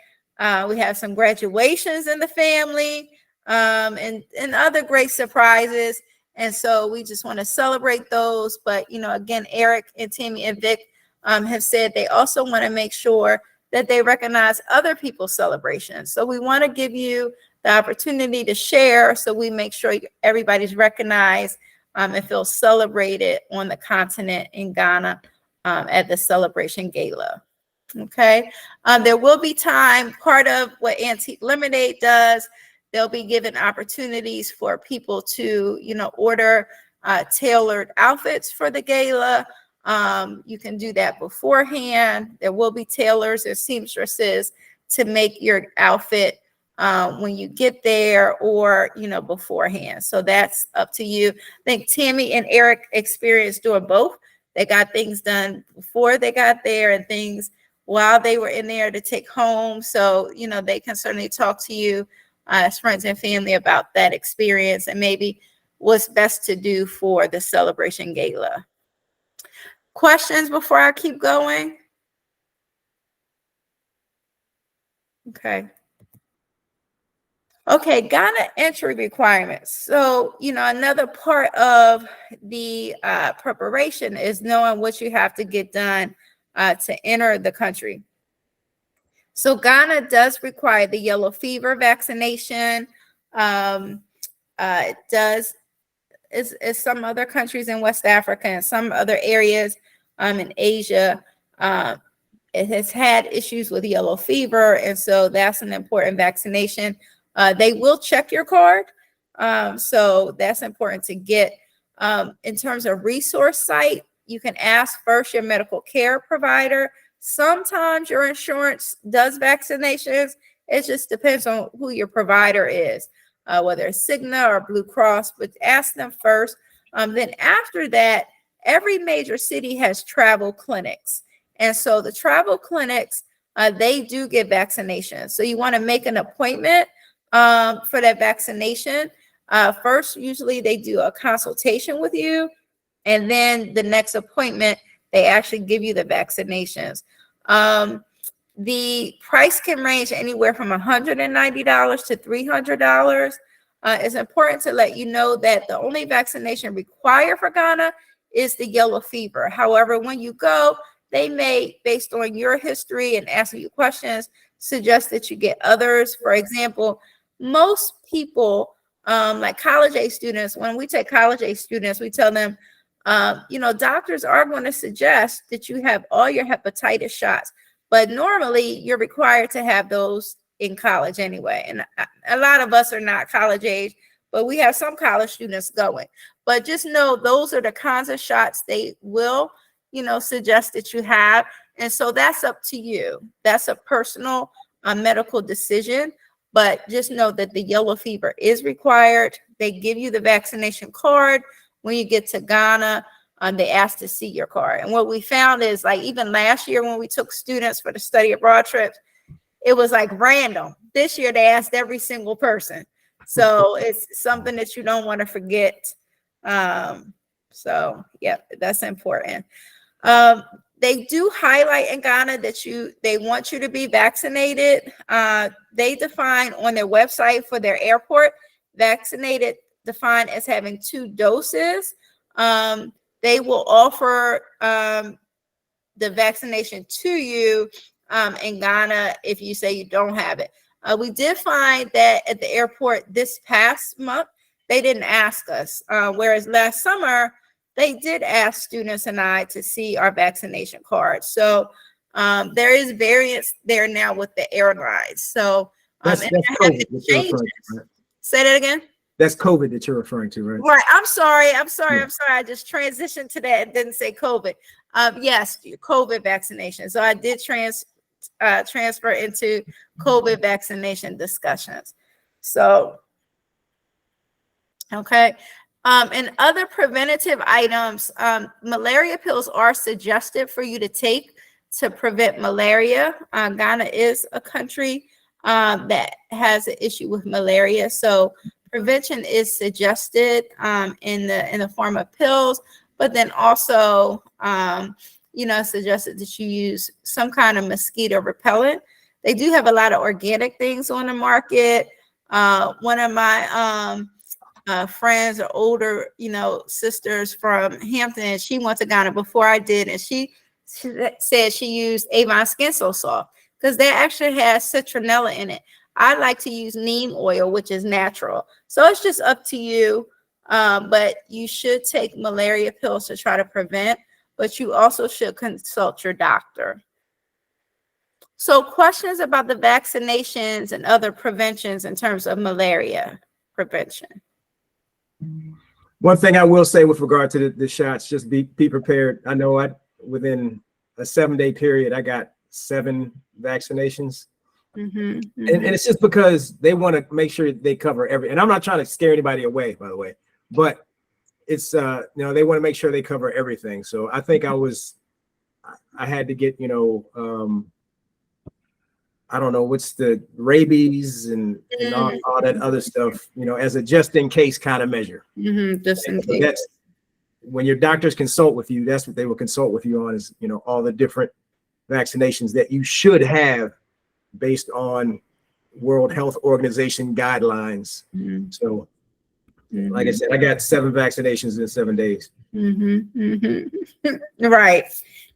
We have some graduations in the family, and other great surprises. And so we just want to celebrate those. But, again, Eric and Tammy and Vic have said they also want to make sure that they recognize other people's celebrations. So we want to give you the opportunity to share, so we make sure everybody's recognized and feels celebrated on the continent in Ghana at the celebration gala. Okay, there will be time. Part of what Antique Lemonade does, they'll be given opportunities for people to, order tailored outfits for the gala. You can do that beforehand. There will be tailors or seamstresses to make your outfit when you get there, or beforehand. So that's up to you. I think Tammy and Eric experienced doing both. They got things done before they got there and things while they were in there to take home. So they can certainly talk to you as friends and family about that experience and maybe what's best to do for the celebration gala. Questions before I keep going? Okay. Okay, Ghana entry requirements. So, another part of the preparation is knowing what you have to get done to enter the country. So Ghana does require the yellow fever vaccination. It does, as some other countries in West Africa and some other areas in Asia, it has had issues with yellow fever. And so that's an important vaccination. They will check your card. So that's important to get. In terms of resource site, you can ask first your medical care provider. Sometimes your insurance does vaccinations. It just depends on who your provider is, whether it's Cigna or Blue Cross, but ask them first. Then after that, every major city has travel clinics. And so the travel clinics, they do get vaccinations. So you want to make an appointment for that vaccination. First, usually they do a consultation with you. And then the next appointment, they actually give you the vaccinations. The price can range anywhere from $190 to $300. It's important to let you know that the only vaccination required for Ghana is the yellow fever. However, when you go, they may, based on your history and asking you questions, suggest that you get others. For example, most people, like college age students, when we take college age students, we tell them, doctors are going to suggest that you have all your hepatitis shots, but normally you're required to have those in college anyway. And a lot of us are not college age, but we have some college students going. But just know those are the kinds of shots they will, suggest that you have. And so that's up to you. That's a personal medical decision. But just know that the yellow fever is required. They give you the vaccination card when you get to Ghana. they ask to see your card. And what we found is, like, even last year when we took students for the study abroad trips, it was like random. This year they asked every single person. So it's something that you don't want to forget. So yeah, that's important. They do highlight in Ghana that they want you to be vaccinated. They define on their website for their airport, vaccinated defined as having 2 doses. They will offer the vaccination to you in Ghana if you say you don't have it. We did find that at the airport this past month, they didn't ask us, whereas last summer, they did ask students and I to see our vaccination cards. So there is variance there now with the airlines. So That's COVID that you're referring to, right? Say that again. That's COVID that you're referring to, right? Right. I'm sorry. Yeah. I just transitioned to that and didn't say COVID. Yes, COVID vaccination. So I did transfer into COVID vaccination discussions. So, okay. And other preventative items, malaria pills are suggested for you to take to prevent malaria. Ghana is a country that has an issue with malaria. So prevention is suggested in the form of pills, but then also, suggested that you use some kind of mosquito repellent. They do have a lot of organic things on the market. One of my friends or older, sisters from Hampton, she went to Ghana before I did, and she said she used Avon Skin So Soft because that actually has citronella in it. I like to use neem oil, which is natural. So it's just up to you, but you should take malaria pills to try to prevent, but you also should consult your doctor. So questions about the vaccinations and other preventions in terms of malaria prevention. One thing I will say with regard to the shots, just be prepared. I know within a 7-day period, I got 7 vaccinations. And it's just because they want to make sure they cover and I'm not trying to scare anybody away, by the way, but it's, they want to make sure they cover everything. So I think I had to get, I don't know, what's the rabies and all that other stuff, as a just in case kind of measure. Just in case. That's when your doctors consult with you, that's what they will consult with you on is, all the different vaccinations that you should have based on World Health Organization guidelines. So like I said, I got 7 vaccinations in 7 days. Right.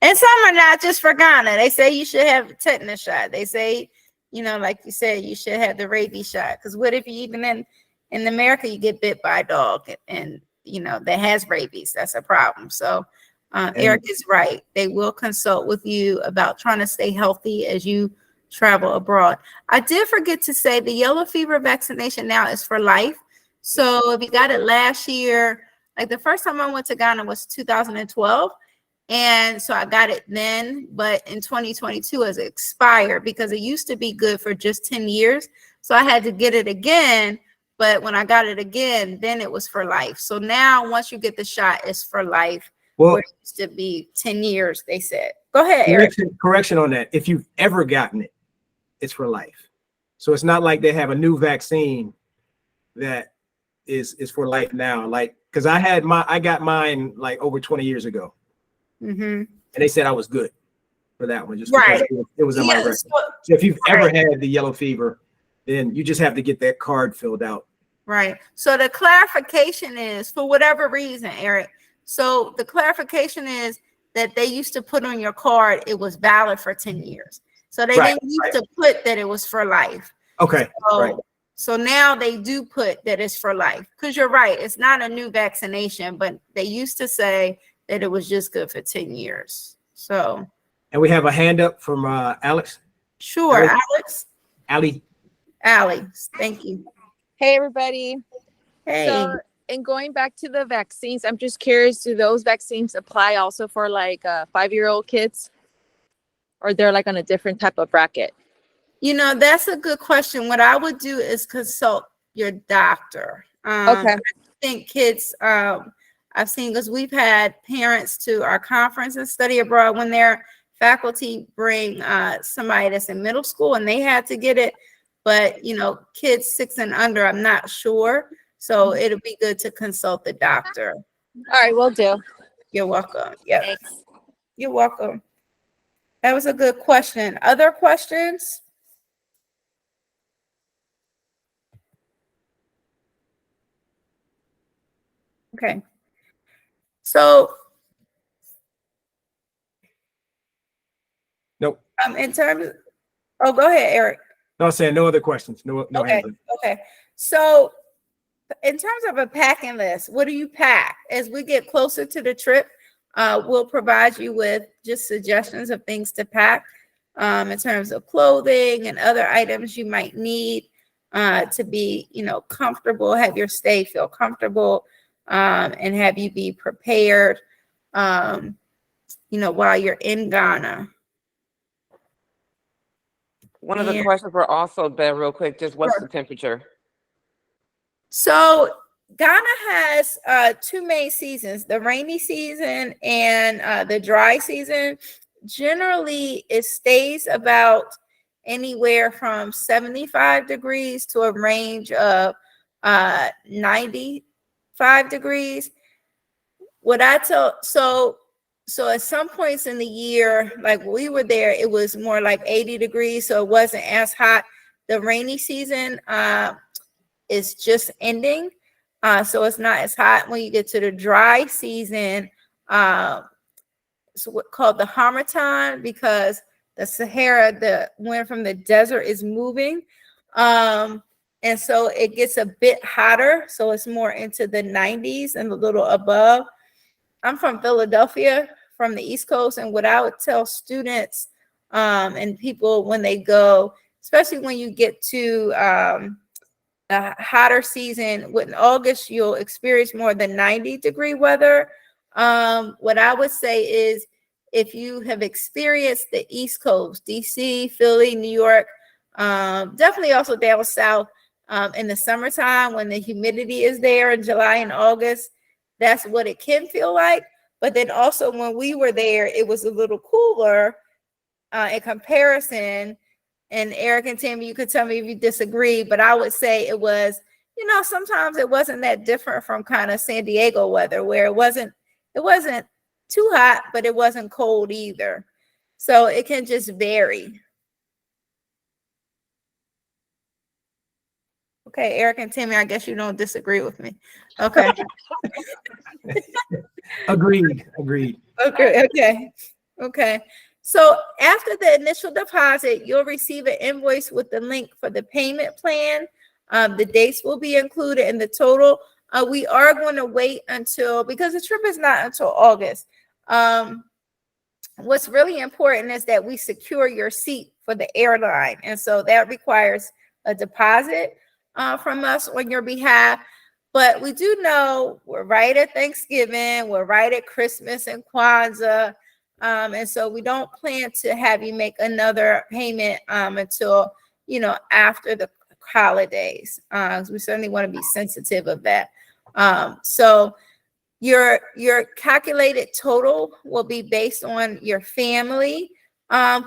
And some are not just for Ghana. They say you should have a tetanus shot. They say, like you said, you should have the rabies shot. Because what if you even in America, you get bit by a dog and, that has rabies? That's a problem. So Eric is right. They will consult with you about trying to stay healthy as you travel abroad. I did forget to say the yellow fever vaccination now is for life. So if you got it last year, like the first time I went to Ghana was 2012. And so I got it then, but in 2022 it's expired because it used to be good for just 10 years. So I had to get it again. But when I got it again, then it was for life. So now once you get the shot, it's for life. Well, where it used to be 10 years, they said. Go ahead, Eric. Correction on that. If you've ever gotten it, it's for life. So it's not like they have a new vaccine that is for life now. Like, because I got mine like over 20 years ago. And they said I was good for that one, just because it was in my record. So if you've ever had the yellow fever, then you just have to get that card filled out. Right. So the clarification is, for whatever reason, Eric, so the clarification is that they used to put on your card, it was valid for 10 years. So they didn't used to put that it was for life. Okay. So now they do put that it's for life. Because you're right, it's not a new vaccination, but they used to say that it was just good for 10 years. So. And we have a hand up from Alex. Sure, Alex. Allie. Thank you. Hey, everybody. Hey. So, and going back to the vaccines, I'm just curious, do those vaccines apply also for like 5-year-old kids? Or they're like on a different type of bracket? That's a good question. What I would do is consult your doctor. Okay. I think kids, I I've seen, because we've had parents to our conference and study abroad when their faculty bring somebody that's in middle school and they had to get it. But, you know, kids 6 and under, I'm not sure. So it'll be good to consult the doctor. All right, we'll do. You're welcome. Yeah, Thanks. you're welcome. That was a good question. Other questions? Okay. So Nope. in terms of, oh, go ahead, Eric. No, I'm saying no other questions. No Okay. hands up. Okay. So in terms of a packing list, what do you pack? As we get closer to the trip, we'll provide you with just suggestions of things to pack in terms of clothing and other items you might need to be, you know, comfortable, have your stay feel comfortable, and have you be prepared, you know, while you're in Ghana. One of the questions were also, Bev, real quick, just what's the temperature? So Ghana has 2 main seasons, the rainy season and the dry season. Generally, it stays about anywhere from 75 degrees to a range of 95 degrees. What I tell, so at some points in the year, like we were there, it was more like 80 degrees, so it wasn't as hot. The rainy season is just ending, so it's not as hot. When you get to the dry season, it's what's called the Harmattan, because the Sahara, the wind from the desert, is moving, and so it gets a bit hotter. So it's more into the 90s and a little above. I'm from Philadelphia, from the East Coast, and what I would tell students and people when they go, especially when you get to a hotter season, in August, you'll experience more than 90-degree weather. What I would say is, if you have experienced the East Coast, DC, Philly, New York, definitely also down south in the summertime when the humidity is there in July and August, that's what it can feel like. But then also when we were there, it was a little cooler in comparison. And Eric and Tammy, you could tell me if you disagree, but I would say it was, you know, sometimes it wasn't that different from kind of San Diego weather, where it wasn't too hot, but it wasn't cold either. So it can just vary. Okay, Eric and Tammy, I guess you don't disagree with me. Okay. Agreed. Okay. So after the initial deposit, you'll receive an invoice with the link for the payment plan. The dates will be included in the total. We are going to wait until, because the trip is not until August. What's really important is that we secure your seat for the airline. And so that requires a deposit from us on your behalf. But we do know we're right at Thanksgiving, we're right at Christmas and Kwanzaa. And so we don't plan to have you make another payment until, you know, after the holidays. We certainly want to be sensitive of that. So your calculated total will be based on your family,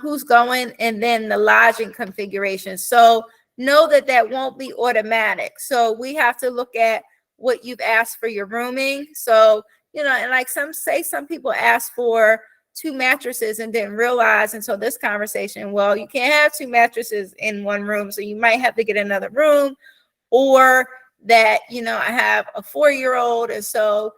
who's going, and then the lodging configuration. So know that won't be automatic. So we have to look at what you've asked for your rooming. So, you know, and like some people ask for 2 mattresses and didn't realize until this conversation, well, you can't have 2 mattresses in one room. So you might have to get another room, or that, you know, I have a 4-year-old. And so,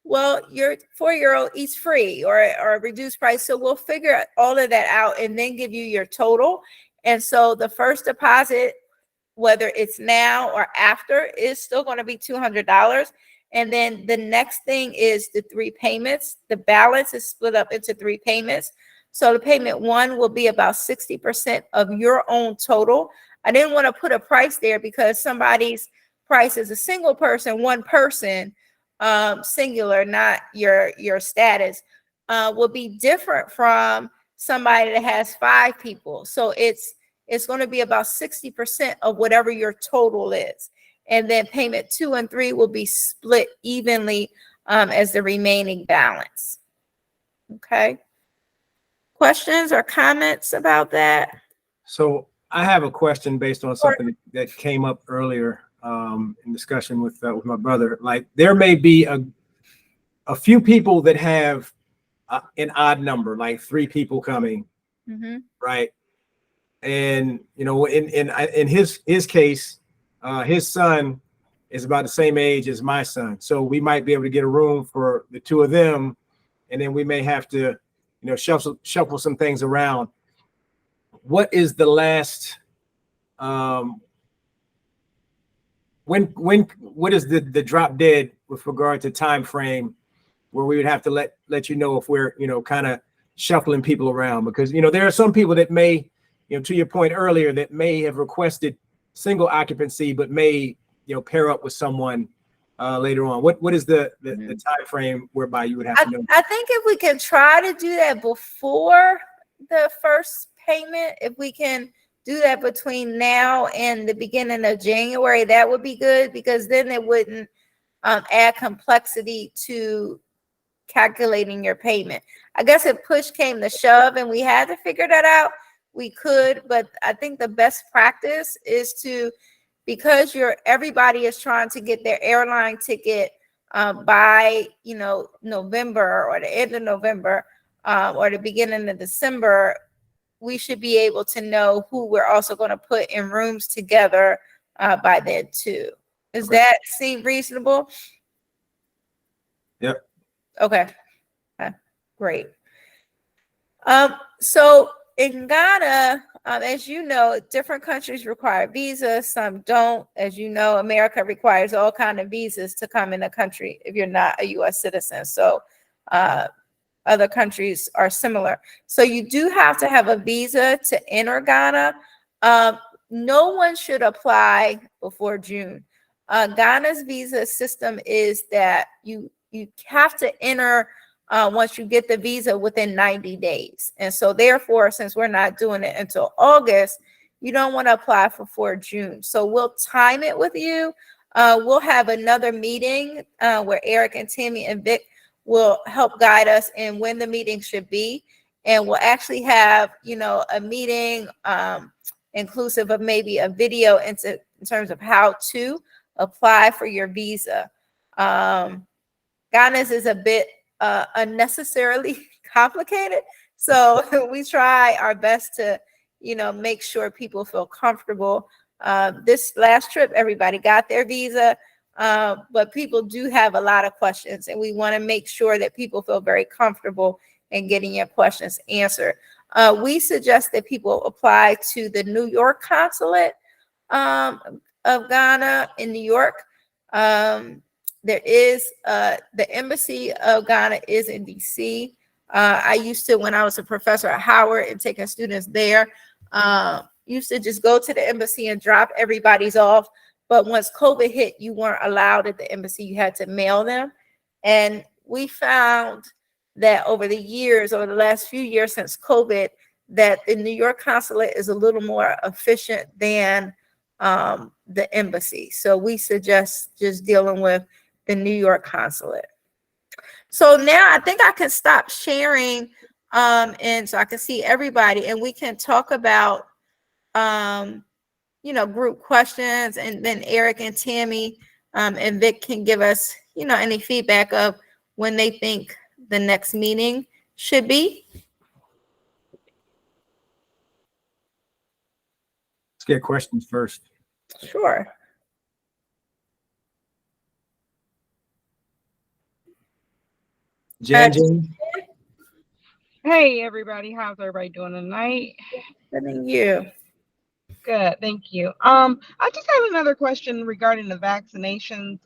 well, your 4-year-old eats free or a reduced price. So we'll figure all of that out and then give you your total. And so the first deposit, whether it's now or after, is still going to be $200. And then the next thing is the 3 payments. The balance is split up into 3 payments. So the payment 1 will be about 60% of your own total. I didn't want to put a price there because somebody's price is a single person, 1 person, singular, not your status, will be different from somebody that has 5 people. So it's going to be about 60% of whatever your total is. And then payment 2 and 3 will be split evenly as the remaining balance. Okay. Questions or comments about that? So I have a question based on something that came up earlier in discussion with my brother. Like there may be a few people that have an odd number, like 3 people coming, right? And you know, in his case, his son is about the same age as my son, so we might be able to get a room for the 2 of them, and then we may have to, you know, shuffle some things around. What is the last? What is the drop dead with regard to time frame where we would have to let you know if we're, you know, kind of shuffling people around? Because, you know, there are some people that may, you know, to your point earlier, that may have requested single occupancy, but may, you know, pair up with someone later on. What is the time frame whereby you would have to know? I think if we can try to do that before the first payment, if we can do that between now and the beginning of January, that would be good, because then it wouldn't add complexity to calculating your payment. I guess if push came to shove and we had to figure that out, we could, but I think the best practice is to, because everybody is trying to get their airline ticket by, you know, November or the end of November or the beginning of December, we should be able to know who we're also going to put in rooms together by then too. Does that seem reasonable? Yep. Okay. Great. So in Ghana, as you know, different countries require visas, some don't. As you know, America requires all kinds of visas to come in the country if you're not a U.S. citizen. So other countries are similar. So you do have to have a visa to enter Ghana. No one should apply before June. Ghana's visa system is that you have to enter once you get the visa within 90 days. And so therefore, since we're not doing it until August, you don't want to apply for June. So we'll time it with you. We'll have another meeting where Eric and Tammy and Vic will help guide us in when the meeting should be. And we'll actually have, you know, a meeting inclusive of maybe a video in terms of how to apply for your visa. Ghana's is a bit unnecessarily complicated. So we try our best to, you know, make sure people feel comfortable. This last trip, everybody got their visa, but people do have a lot of questions, and we want to make sure that people feel very comfortable in getting your questions answered. We suggest that people apply to the New York consulate of Ghana in New York. There is the embassy of Ghana is in DC. I used to, when I was a professor at Howard and taking students there, used to just go to the embassy and drop everybody's off. But once COVID hit, you weren't allowed at the embassy. You had to mail them. And we found that over the last few years since COVID, that the New York consulate is a little more efficient than the embassy. So we suggest just dealing with the New York consulate. So now I think I can stop sharing and so I can see everybody, and we can talk about you know, group questions, and then Eric and Tammy and Vic can give us, you know, any feedback of when they think the next meeting should be. Let's get questions first. Sure. Jan. Hey everybody, how's everybody doing tonight? Good, and you? Good, thank you. I just have another question regarding the vaccinations.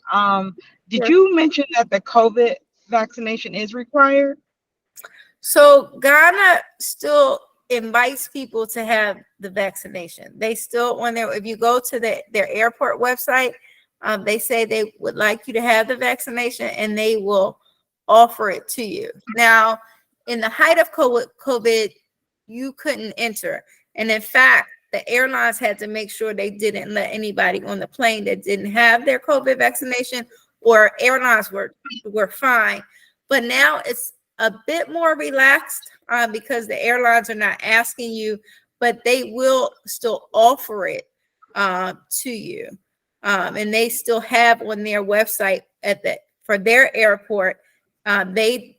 Did you mention that the COVID vaccination is required? So Ghana still invites people to have the vaccination. They still, if you go to their airport website, they say they would like you to have the vaccination, and they will offer it to you. Now, in the height of COVID, you couldn't enter. And in fact, the airlines had to make sure they didn't let anybody on the plane that didn't have their COVID vaccination or airlines were fine. But now it's a bit more relaxed because the airlines are not asking you, but they will still offer it to you. And they still have on their website for their airport, they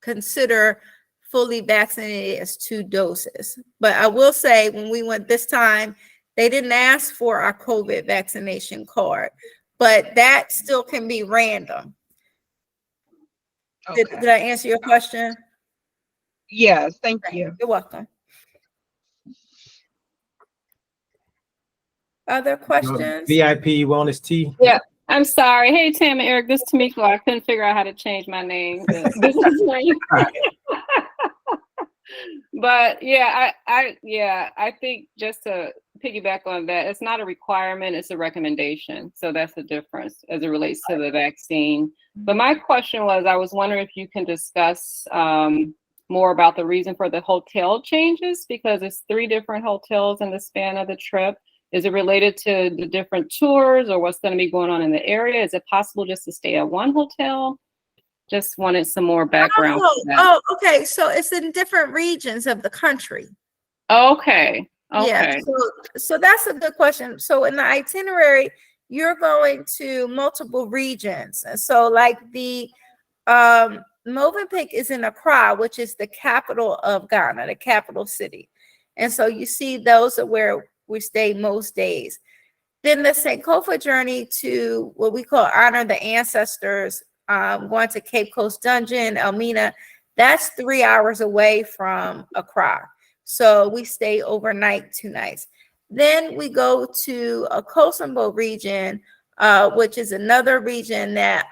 consider fully vaccinated as 2 doses. But I will say, when we went this time, they didn't ask for our COVID vaccination card, but that still can be random. Okay. Did I answer your question? Yes, thank you. You're welcome. Other questions? VIP Wellness Tea. Yeah, I'm sorry. Hey, Tam and Eric, this is Tamiko. I couldn't figure out how to change my name, the business name. But yeah, I think just to piggyback on that, it's not a requirement, it's a recommendation. So that's the difference as it relates to the vaccine. But my question was, I was wondering if you can discuss more about the reason for the hotel changes, because it's 3 different hotels in the span of the trip. Is it related to the different tours or what's going to be going on in the area? Is it possible just to stay at one hotel? Just wanted some more background. Oh, okay. So it's in different regions of the country. Okay. Yeah. So that's a good question. So in the itinerary, you're going to multiple regions. And so like the Movenpick is in Accra, which is the capital of Ghana, the capital city. And so you see those are where we stay most days. Then the Sankofa journey to what we call Honor the Ancestors, going to Cape Coast Dungeon, Elmina, that's 3 hours away from Accra. So we stay overnight 2 nights. Then we go to a Kosambo region, which is another region that,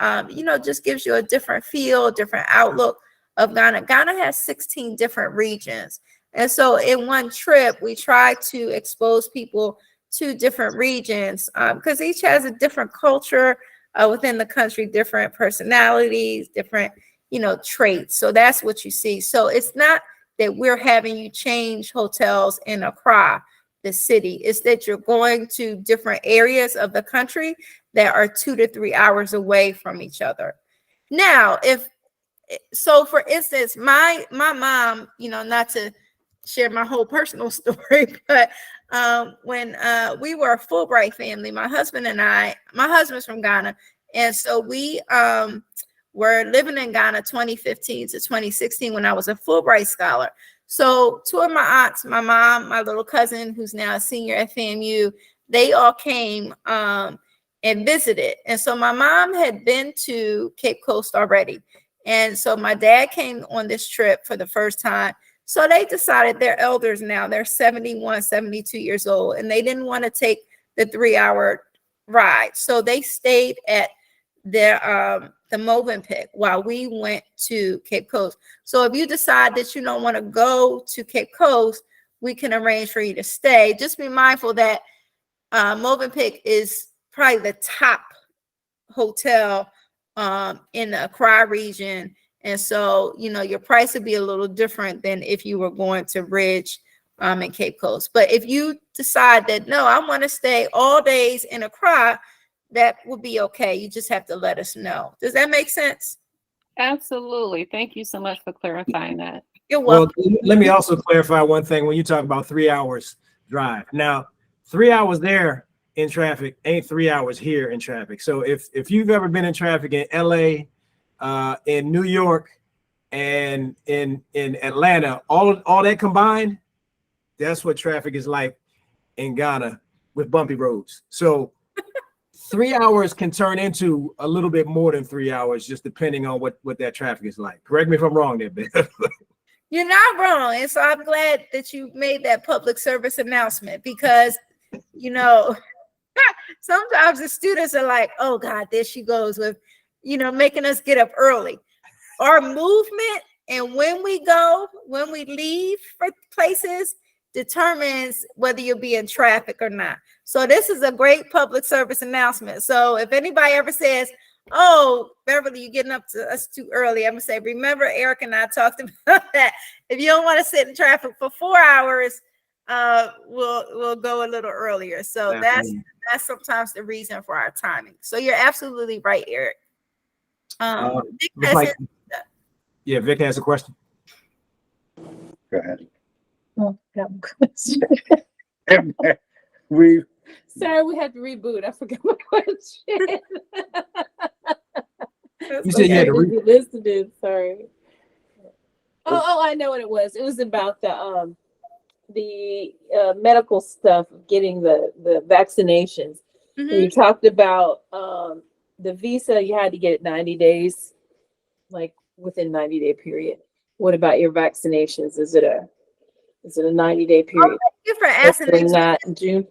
just gives you a different feel, different outlook of Ghana. Ghana has 16 different regions. And so in one trip, we try to expose people to different regions because each has a different culture within the country, different personalities, different, traits. So that's what you see. So it's not that we're having you change hotels in Accra, the city. It's that you're going to different areas of the country that are 2 to 3 hours away from each other. Now, for instance, my mom, not to share my whole personal story, but when we were a Fulbright family, my husband's from Ghana, and so we were living in Ghana 2015 to 2016 when I was a Fulbright scholar. So 2 of my aunts, my mom, my little cousin, who's now a senior at FAMU, they all came and visited. And so my mom had been to Cape Coast already. And so my dad came on this trip for the first time. So they decided, they're elders now, they're 71, 72 years old, and they didn't want to take the 3-hour ride. So they stayed at the Movenpick while we went to Cape Coast. So if you decide that you don't want to go to Cape Coast, we can arrange for you to stay. Just be mindful that Movenpick is probably the top hotel in the Accra region. And so, your price would be a little different than if you were going to Ridge in Cape Coast. But if you decide that, no, I want to stay all days in Accra, that would be okay. You just have to let us know. Does that make sense? Absolutely. Thank you so much for clarifying that. You're welcome. Well, let me also clarify one thing when you talk about 3 hours drive. Now, 3 hours there in traffic ain't 3 hours here in traffic. So if you've ever been in traffic in LA, in New York, and in Atlanta, all that combined, that's what traffic is like in Ghana with bumpy roads. So 3 hours can turn into a little bit more than 3 hours, just depending on what that traffic is like. Correct me if I'm wrong there, Ben. You're not wrong. And so I'm glad that you made that public service announcement because, sometimes the students are like, oh God, there she goes with, making us get up early. Our movement and when we leave for places determines whether you'll be in traffic or not. So this is a great public service announcement. So if anybody ever says, oh, Beverly, you're getting up to us too early, I'm gonna say, remember Eric and I talked about that. If you don't want to sit in traffic for 4 hours, we'll go a little earlier. So that's sometimes the reason for our timing. So you're absolutely right, Eric. Vic looks has like, his- yeah, Vic has a question. Go ahead. Oh, got one question. We Sorry, we had to reboot. I forgot my question. You said you had to busy listening. Sorry. Oh, I know what it was. It was about the medical stuff, getting the vaccinations. And you talked about the visa. You had to get it 90 days, like within 90-day period. What about your vaccinations? Is it a 90-day period? Thank you for asking that in June.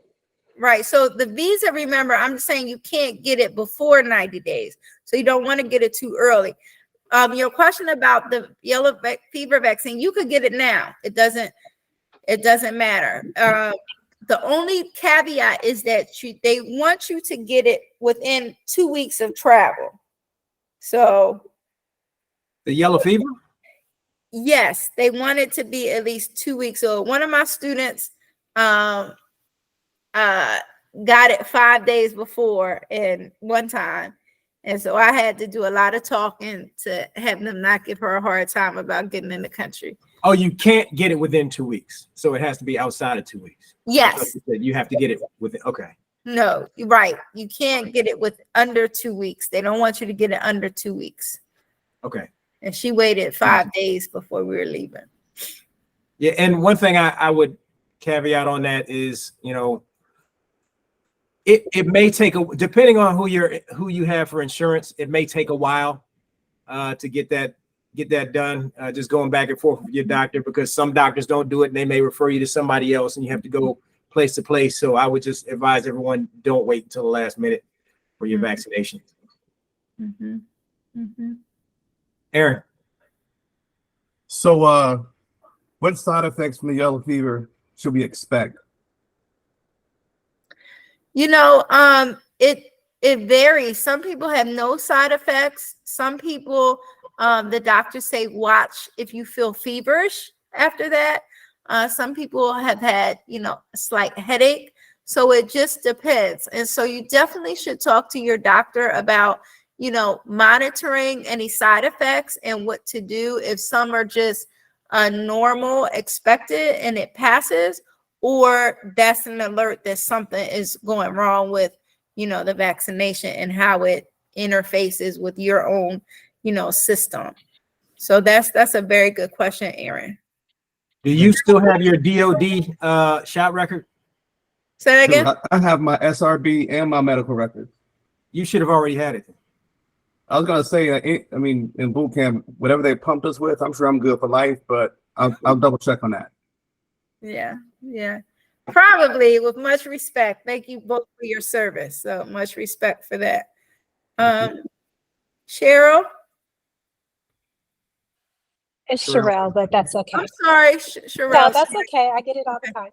Right. So the visa, remember, I'm just saying you can't get it before 90 days. So you don't want to get it too early. Your question about the yellow fever vaccine, you could get it now. It doesn't matter. The only caveat is that they want you to get it within 2 weeks of travel. So the yellow fever? Yes, they want it to be at least 2 weeks old. One of my students got it 5 days before and one time. And so I had to do a lot of talking to have them not give her a hard time about getting in the country. Oh, you can't get it within 2 weeks. So it has to be outside of 2 weeks. Yes. You have to get it within, okay. No, you're right. You can't get it with under 2 weeks. They don't want you to get it under 2 weeks. Okay. And she waited 5 days before we were leaving. Yeah, and one thing I would caveat on that is, it may take depending on who you have for insurance, it may take a while to get that done. Just going back and forth with your doctor, because some doctors don't do it and they may refer you to somebody else and you have to go place to place. So I would just advise everyone, don't wait until the last minute for your vaccination. Aaron. So what side effects from the yellow fever should we expect? It varies. Some people have no side effects. Some people, the doctors say, watch if you feel feverish after that. Some people have had, a slight headache. So it just depends. And so you definitely should talk to your doctor about, monitoring any side effects and what to do if some are just normal, expected, and it passes, or that's an alert that something is going wrong with, the vaccination and how it interfaces with your own, system. So that's a very good question, Aaron. Do you still have your DOD shot record? Say that again? I have my SRB and my medical record. You should have already had it. I was gonna say, in boot camp, whatever they pumped us with, I'm sure I'm good for life, but I'll double check on that. Yeah. Probably, with much respect. Thank you both for your service. So much respect for that. Cheryl? It's Sherelle, but that's okay. I'm sorry, Cheryl. No, that's okay. I get it all the time.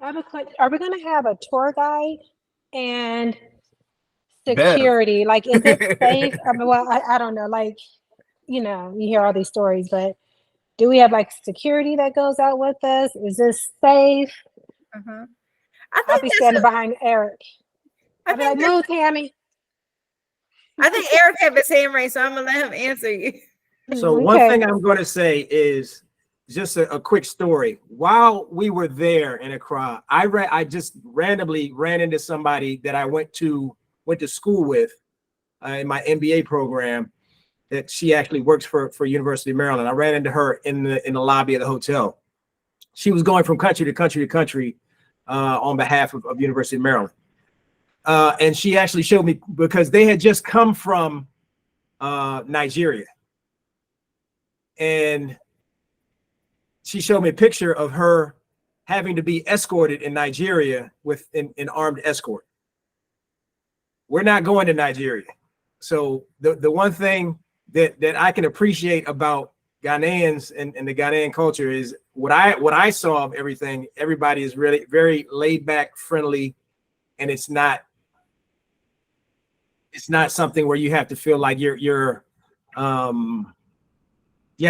I have a question. Are we going to have a tour guide and security? Like, is it safe? I don't know. Like, you hear all these stories, but do we have like security that goes out with us? Is this safe? I'll be standing behind Eric. I'll be like, move, Tammy. I think Eric had his hand raised, so I'm going to let him answer you. So one thing I'm going to say is just a quick story. While we were there in Accra, I just randomly ran into somebody that I went to school with in my MBA program. That she actually works for University of Maryland. I ran into her in the lobby of the hotel. She was going from country to country to country on behalf of University of Maryland. And she actually showed me, because they had just come from Nigeria. And she showed me a picture of her having to be escorted in Nigeria with an armed escort. We're not going to Nigeria. So the one thing that I can appreciate about Ghanaians and the Ghanaian culture is what I saw of everything. Everybody is really very laid back, friendly, and it's not something where you have to feel like you have to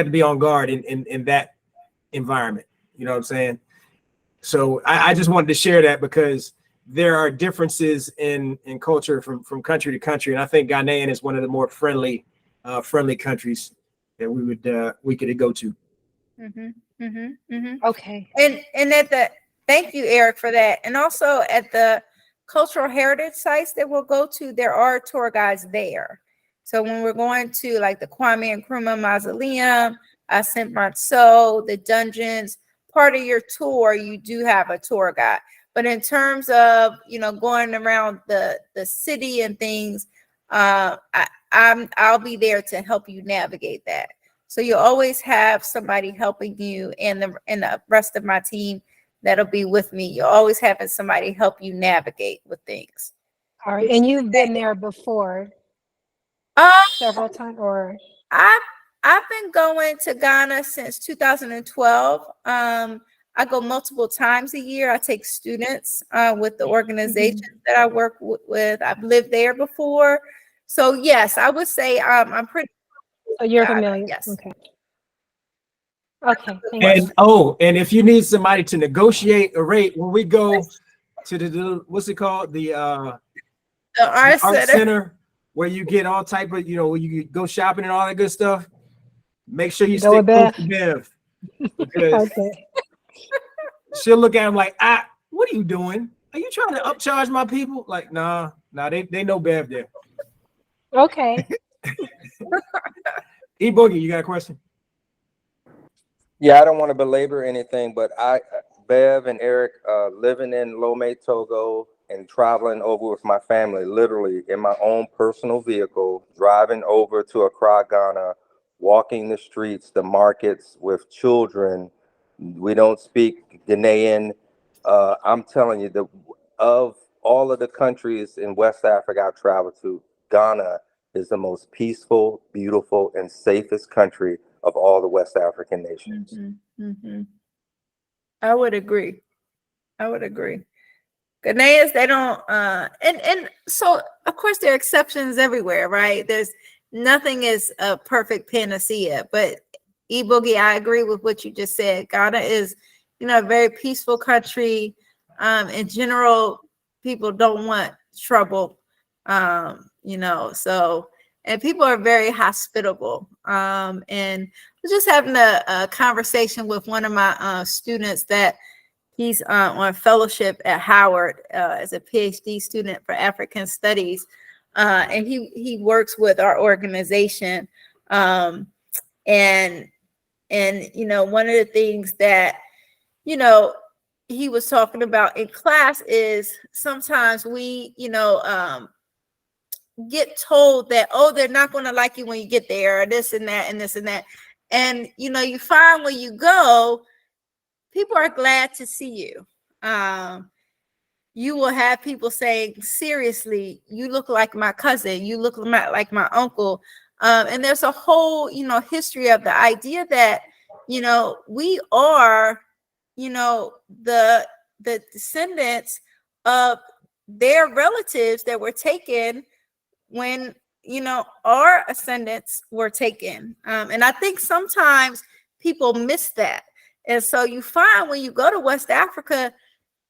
be on guard in that environment. You know what I'm saying? So I just wanted to share that because there are differences in culture from country to country, and I think Ghanaian is one of the more friendly countries that we could go to. Okay. And at the thank you, Eric, for that. And also at the cultural heritage sites that we'll go to, there are tour guides there. So when we're going to like the Kwame Nkrumah Mausoleum, Saint Marceau, the dungeons, part of your tour, you do have a tour guide. But in terms of, you know, going around the city and things, I'll be there to help you navigate that. So you always have somebody helping you, and the rest of my team that'll be with me. You're always having somebody help you navigate with things. All right. And you've been there before several times, or? I've been going to Ghana since 2012. I go multiple times a year. I take students with the organizations that I work with. I've lived there before. So yes, I would say I'm pretty. So you're familiar. Yes. Okay. Okay. And and if you need somebody to negotiate a rate, when we go to the what's it called, the art center, where you get all type of, you know, where you go shopping and all that good stuff, make sure you stick close to Bev, because she'll look at him like, what are you doing? Are you trying to upcharge my people? Like, nah, they know Bev there. Okay. E-Boogie, you got a question? Yeah, I don't want to belabor anything, but Bev and Eric, living in Lomé, Togo, and traveling over with my family, literally in my own personal vehicle, driving over to Accra, Ghana, walking the streets, the markets with children. We don't speak Ghanaian. I'm telling you, of all of the countries in West Africa I've traveled to, Ghana is the most peaceful, beautiful, and safest country of all the West African nations. I would agree. Ghanaians, they don't and so of course there are exceptions everywhere, right? There's nothing is a perfect panacea, but E-Boogie, I agree with what you just said. Ghana is, you know, a very peaceful country. In general, people don't want trouble. You know, so, and people are very hospitable. And I was just having a conversation with one of my students that he's on fellowship at Howard as a PhD student for African Studies. And he works with our organization. And you know, one of the things that, you know, he was talking about in class is sometimes we, you know, get told that, oh, they're not going to like you when you get there, or this and that and this and that. And, you know, you find when you go, people are glad to see you. You will have people saying, seriously, you look like my cousin, you look like my uncle. And there's a whole, you know, history of the idea that, you know, we are, you know, the descendants of their relatives that were taken when, you know, our ascendants were taken. And I think sometimes people miss that. And so you find when you go to West Africa,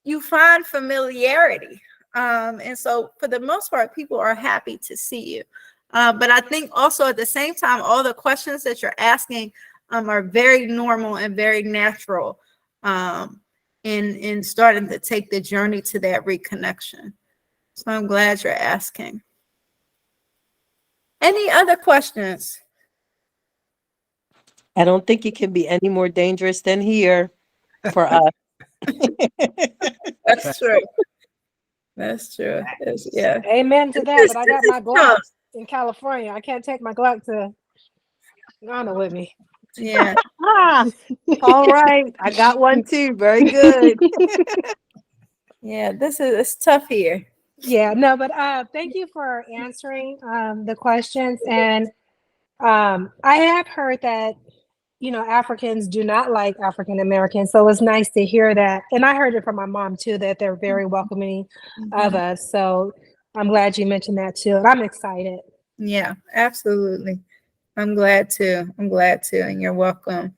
you find familiarity. And so for the most part, people are happy to see you. But I think also at the same time, all the questions that you're asking are very normal and very natural in starting to take the journey to that reconnection. So I'm glad you're asking. Any other questions? I don't think it can be any more dangerous than here for us. That's true. That's true. Yeah. Amen to that. But I got my Glock in California. I can't take my Glock to Ghana with me. Yeah. All right. I got one too. Very good. Yeah, it's tough here. Yeah, no, but thank you for answering the questions. And I have heard that, you know, Africans do not like African Americans. So it's nice to hear that. And I heard it from my mom too, that they're very welcoming of us. So I'm glad you mentioned that too. And I'm excited. Yeah, absolutely. I'm glad to. And you're welcome.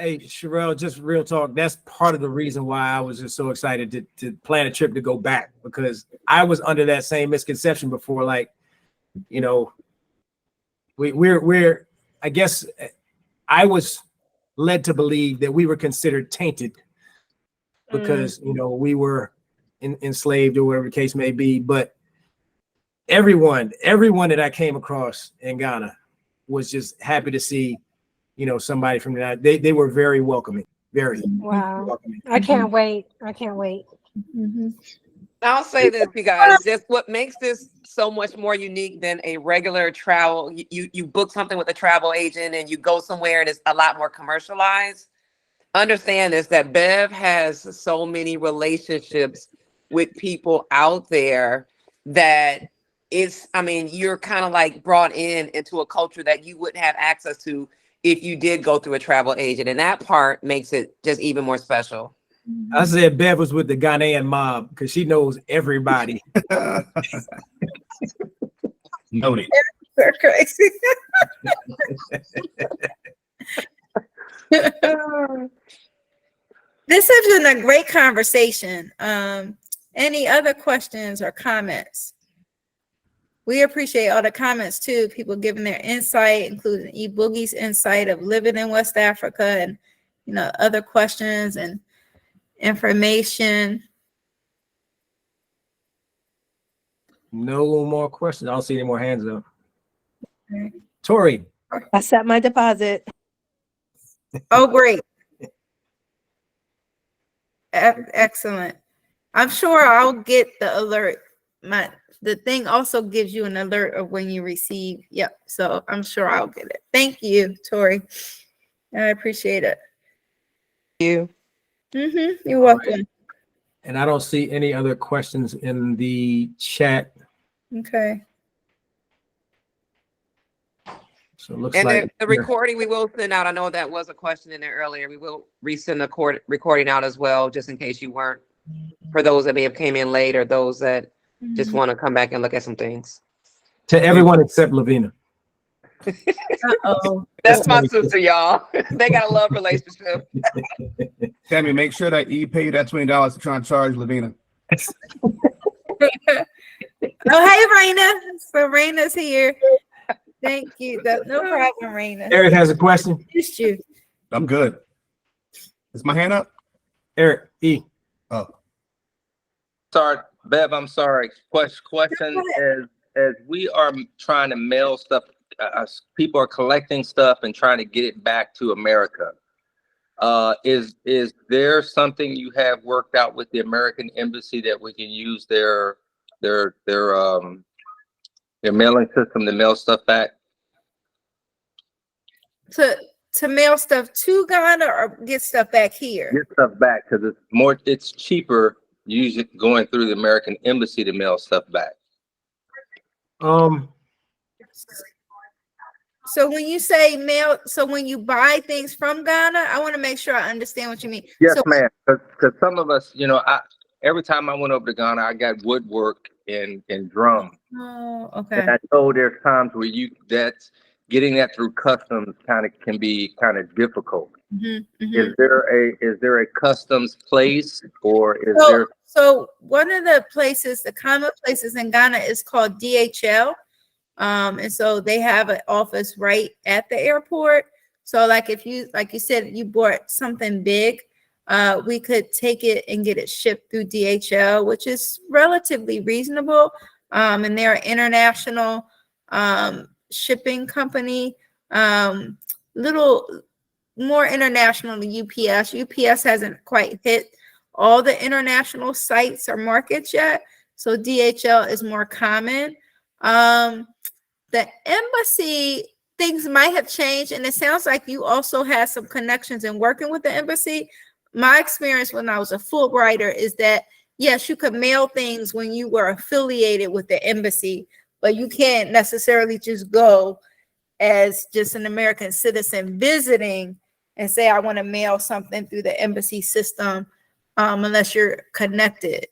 Hey, Sherelle, just real talk. That's part of the reason why I was just so excited to plan a trip to go back, because I was under that same misconception before. Like, you know, we're I guess I was led to believe that we were considered tainted because, you know, we were enslaved or whatever the case may be. But everyone that I came across in Ghana was just happy to see, you know, somebody from that. They were very welcoming, very Wow. welcoming. I can't wait. I can't wait. I'll say this, you guys, just what makes this so much more unique than a regular travel. You book something with a travel agent and you go somewhere and it's a lot more commercialized. Understand this, that Bev has so many relationships with people out there that it's, I mean, you're kind of like brought into a culture that you wouldn't have access to if you did go through a travel agent. And that part makes it just even more special. I said Bev was with the Ghanaian mob because she knows everybody. Noted. They're crazy. This has been a great conversation. Any other questions or comments? We appreciate all the comments too. People giving their insight, including E-Boogie's insight of living in West Africa, and you know, other questions and information. No more questions. I don't see any more hands up. Okay. Tori. I set my deposit. Oh, great. Excellent. I'm sure I'll get the alert. The thing also gives you an alert of when you receive. Yep. So I'm sure I'll get it. Thank you, Tori. I appreciate it. You. You're welcome. Right. And I don't see any other questions in the chat. Okay. So it looks And like the recording we will send out. I know that was a question in there earlier. We will resend the recording out as well, just in case you weren't, for those that may have came in late or those that just want to come back and look at some things. to everyone except Lavina. Uh-oh. That's my sister, y'all. They got a love relationship. Tammy, make sure that you pay that $20 to try and charge Lavina. Oh, hey, Raina. So Raina's here. Thank you. No problem, Raina. Eric has a question. Missed you. I'm good. Is my hand up? Eric E. Oh. Sorry, Bev, I'm sorry. Question is, as we are trying to mail stuff, people are collecting stuff and trying to get it back to America. Is there something you have worked out with the American Embassy that we can use their mailing system to mail stuff back? To mail stuff to Ghana or get stuff back here? Get stuff back, because it's cheaper usually going through the American Embassy to mail stuff back. So when you say mail, so when you buy things from Ghana, I want to make sure I understand what you mean. Yes, So, ma'am. Because some of us, you know, every time I went over to Ghana, I got woodwork and drum. oh, okay. And I know there's times where getting that through customs can be kind of difficult. Is there a customs place, or is there? So one of the places, the common places in Ghana is called DHL. And so they have an office right at the airport. So like you said, you bought something big, we could take it and get it shipped through DHL, which is relatively reasonable. And they're an international shipping company, little more international than UPS. UPS hasn't quite hit all the international sites or markets yet. So DHL is more common. The embassy, things might have changed, and it sounds like you also had some connections in working with the embassy. My experience when I was a Fulbrighter is that, yes, you could mail things when you were affiliated with the embassy, but you can't necessarily just go as just an American citizen visiting and say, I want to mail something through the embassy system, unless you're connected,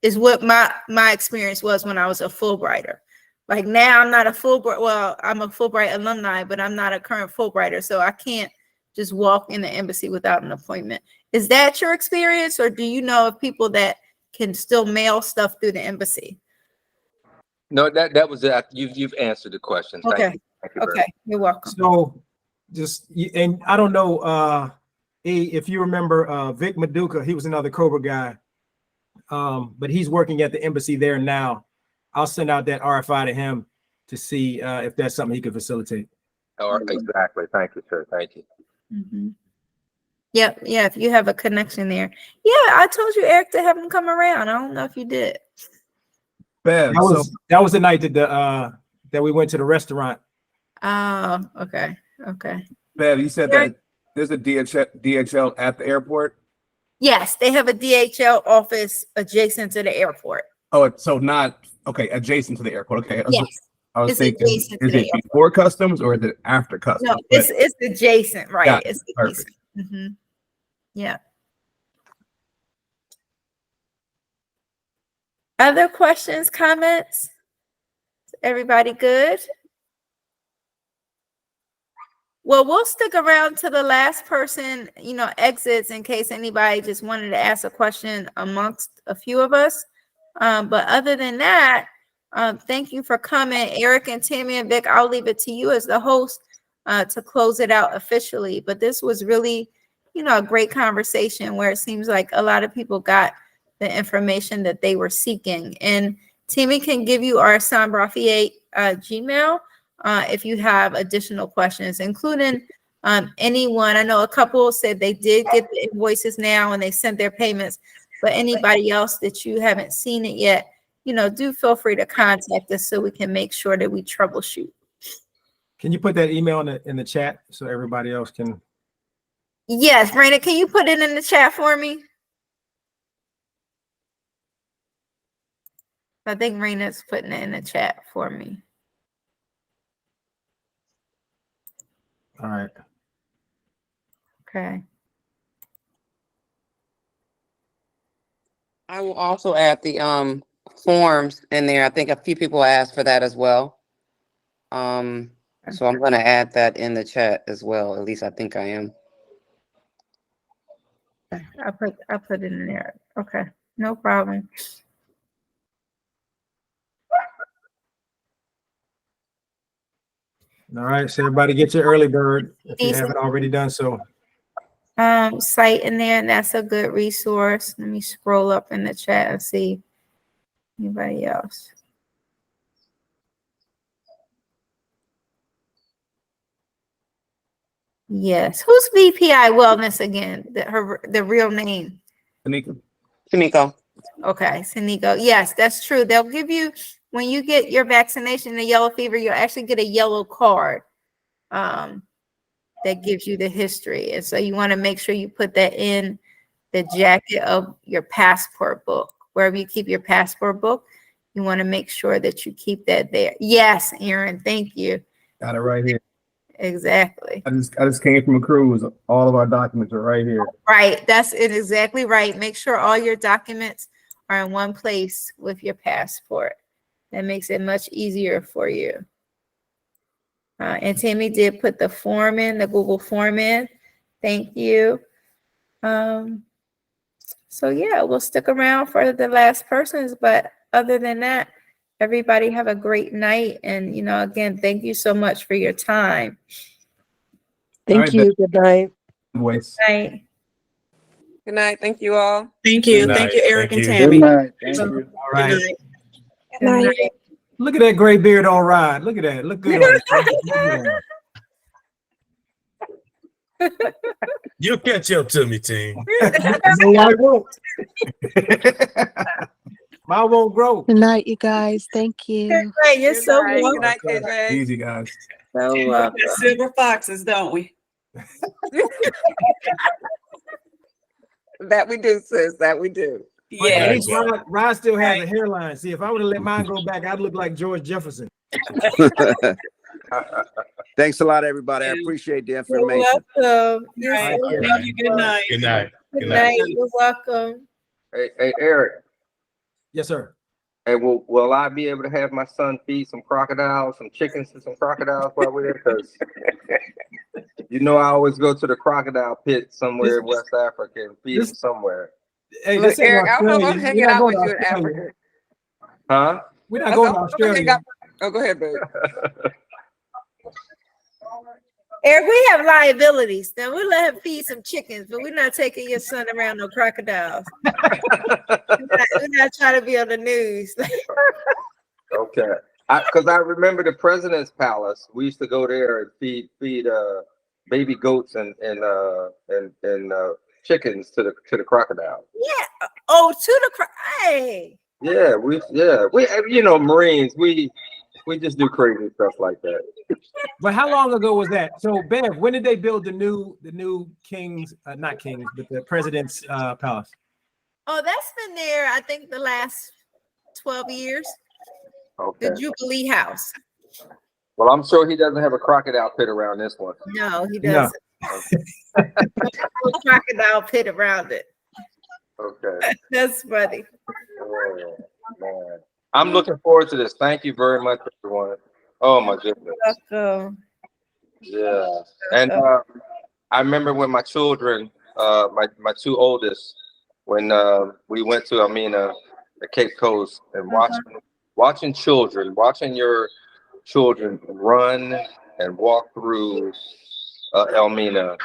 is what my experience was when I was a Fulbrighter. Like now I'm not a Fulbright, well, I'm a Fulbright alumni, but I'm not a current Fulbrighter, so I can't just walk in the embassy without an appointment. Is that your experience, or do you know of people that can still mail stuff through the embassy? No, that was it. You've answered the question. Thank Okay. you. Thank you very Okay, you're welcome. So and I don't know, if you remember Vic Maduka, he was another Cobra guy. But he's working at the embassy there now. I'll send out that RFI to him to see if that's something he could facilitate. much. Exactly. Thank you, sir. Thank you. Mm-hmm. Yep, yeah, if you have a connection there. Yeah, I told you, Eric, to have him come around. I don't know if you did. Bev, That was the night that we went to the restaurant. Oh, okay. Okay. Bev, you said that there's a DHL at the airport. Yes, they have a DHL office adjacent to the airport. Oh, so not okay, adjacent to the airport. Okay. Yes. I was It's thinking, adjacent to is the it before customs or is it after customs? No, it's adjacent, right? Got it. It's Perfect. adjacent. Mm-hmm. Yeah. Other questions, comments? Everybody good? Well, we'll stick around to the last person, exits in case anybody just wanted to ask a question amongst a few of us. But other than that, thank you for coming. Eric and Tammy and Vic, I'll leave it to you as the host to close it out officially. But this was really, a great conversation where it seems like a lot of people got the information that they were seeking. And Tammy can give you our San Brafier Gmail if you have additional questions, including anyone. I know a couple said they did get the invoices now and they sent their payments, but anybody else that you haven't seen it yet, do feel free to contact us so we can make sure that we troubleshoot. Can you put that email in the chat so everybody else can? Yes, Raina, can you put it in the chat for me? I think Raina's putting it in the chat for me. All right. Okay. I will also add the forms in there. I think a few people asked for that as well. So I'm going to add that in the chat as well. At least I think I am. I put it in there. Okay, no problem. All right, so everybody get your early bird if you haven't already done so. Site in there, and that's a good resource. Let me scroll up in the chat and see anybody else. Yes. Who's VPI Wellness again? The real name. Tamiko. Okay, Saniko. Yes, that's true. They'll give you, when you get your vaccination, the yellow fever, you'll actually get a yellow card that gives you the history. And so you want to make sure you put that in the jacket of your passport book. Wherever you keep your passport book, you want to make sure that you keep that there. Yes, Aaron, thank you. Got it right here. Exactly. I just came from a cruise. All of our documents are right here. Right. That's it. Exactly right. Make sure all your documents are in one place with your passport. That makes it much easier for you. And Tammy did put the form in, the Google form in. Thank you. So yeah, we'll stick around for the last persons, but other than that, everybody have a great night. And, again, thank you so much for your time. Thank you. Good night. Voice. Night. Good night. Thank you all. Thank you. Good Thank you, night. Eric Thank and you. Tammy. Good night. Thank you. All right. Good night. Good night. Look at that gray beard on Rod. Look at that. Look good on it. You'll catch up to me, team. No, I won't. Mine won't grow. Good night, you guys. Thank you. Right, you're so Good welcome. night, KJ. Easy, guys. So We got silver foxes, don't we? That we do, sis. That we do. But Yeah. at least Rod still has a hairline. See, if I would have let mine go back, I'd look like George Jefferson. Thanks a lot, everybody. I appreciate the You're information. welcome. You're Right. so Thank you. Good welcome. night. Good night. Good night. You're welcome. Hey, Eric. Yes, sir. And will I be able to have my son feed some crocodiles, some chickens to some crocodiles while we're there? Because you know I always go to the crocodile pit somewhere in West Africa and feed them somewhere. Hey, Look, this ain't Eric, I don't know if I'm Australia. We're hanging not out going with to you in Australia. Africa. Huh? We're not I going said, to I don't know if I hang Australia. out. Oh, go ahead, babe. Eric, we have liabilities. Now we let him feed some chickens, but we're not taking your son around no crocodiles. we're not trying to be on the news. Okay. Because I remember the president's palace. We used to go there and feed baby goats and chickens to the crocodile. Yeah. Oh, to the hey. Yeah, we Marines. We just do crazy stuff like that. But how long ago was that? So, Bev, when did they build the new king's, not king's, but the president's palace? Oh, that's been there, I think, the last 12 years. Okay. The Jubilee House. Well, I'm sure he doesn't have a crocodile pit around this one. No, he doesn't. No crocodile pit around it. Okay. That's funny. Oh, man. I'm looking forward to this. Thank you very much, everyone. Oh my goodness. Welcome. Yeah. And I remember when my children, my two oldest, when we went to Almena, the Cape Coast, and watching your children run and walk through Elmina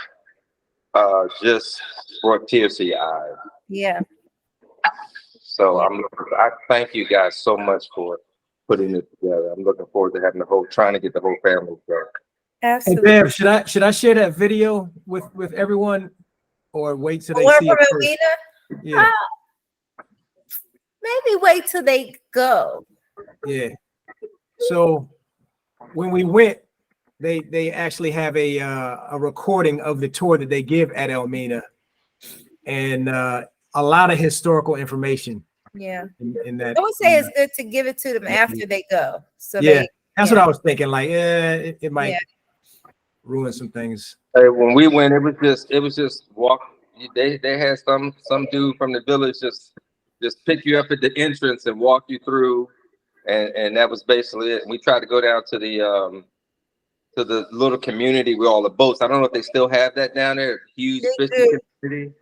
just brought tears to your eyes. Yeah. So I thank you guys so much for putting it together. I'm looking forward to trying to get the whole family together. Absolutely. Hey, Bev, should I share that video with everyone, or wait till they see it first? Yeah. Maybe wait till they go. Yeah. So when we went, they actually have a recording of the tour that they give at Elmina, and a lot of historical information. Yeah. In that, I would say it's good to give it to them after they go. So yeah, that's what I was thinking. Like, it might ruin some things. Hey, when we went, it was just walk. They had some dude from the village just pick you up at the entrance and walk you through, and that was basically it. We tried to go down to the little community with all the boats. I don't know if they still have that down there. Huge fishing community.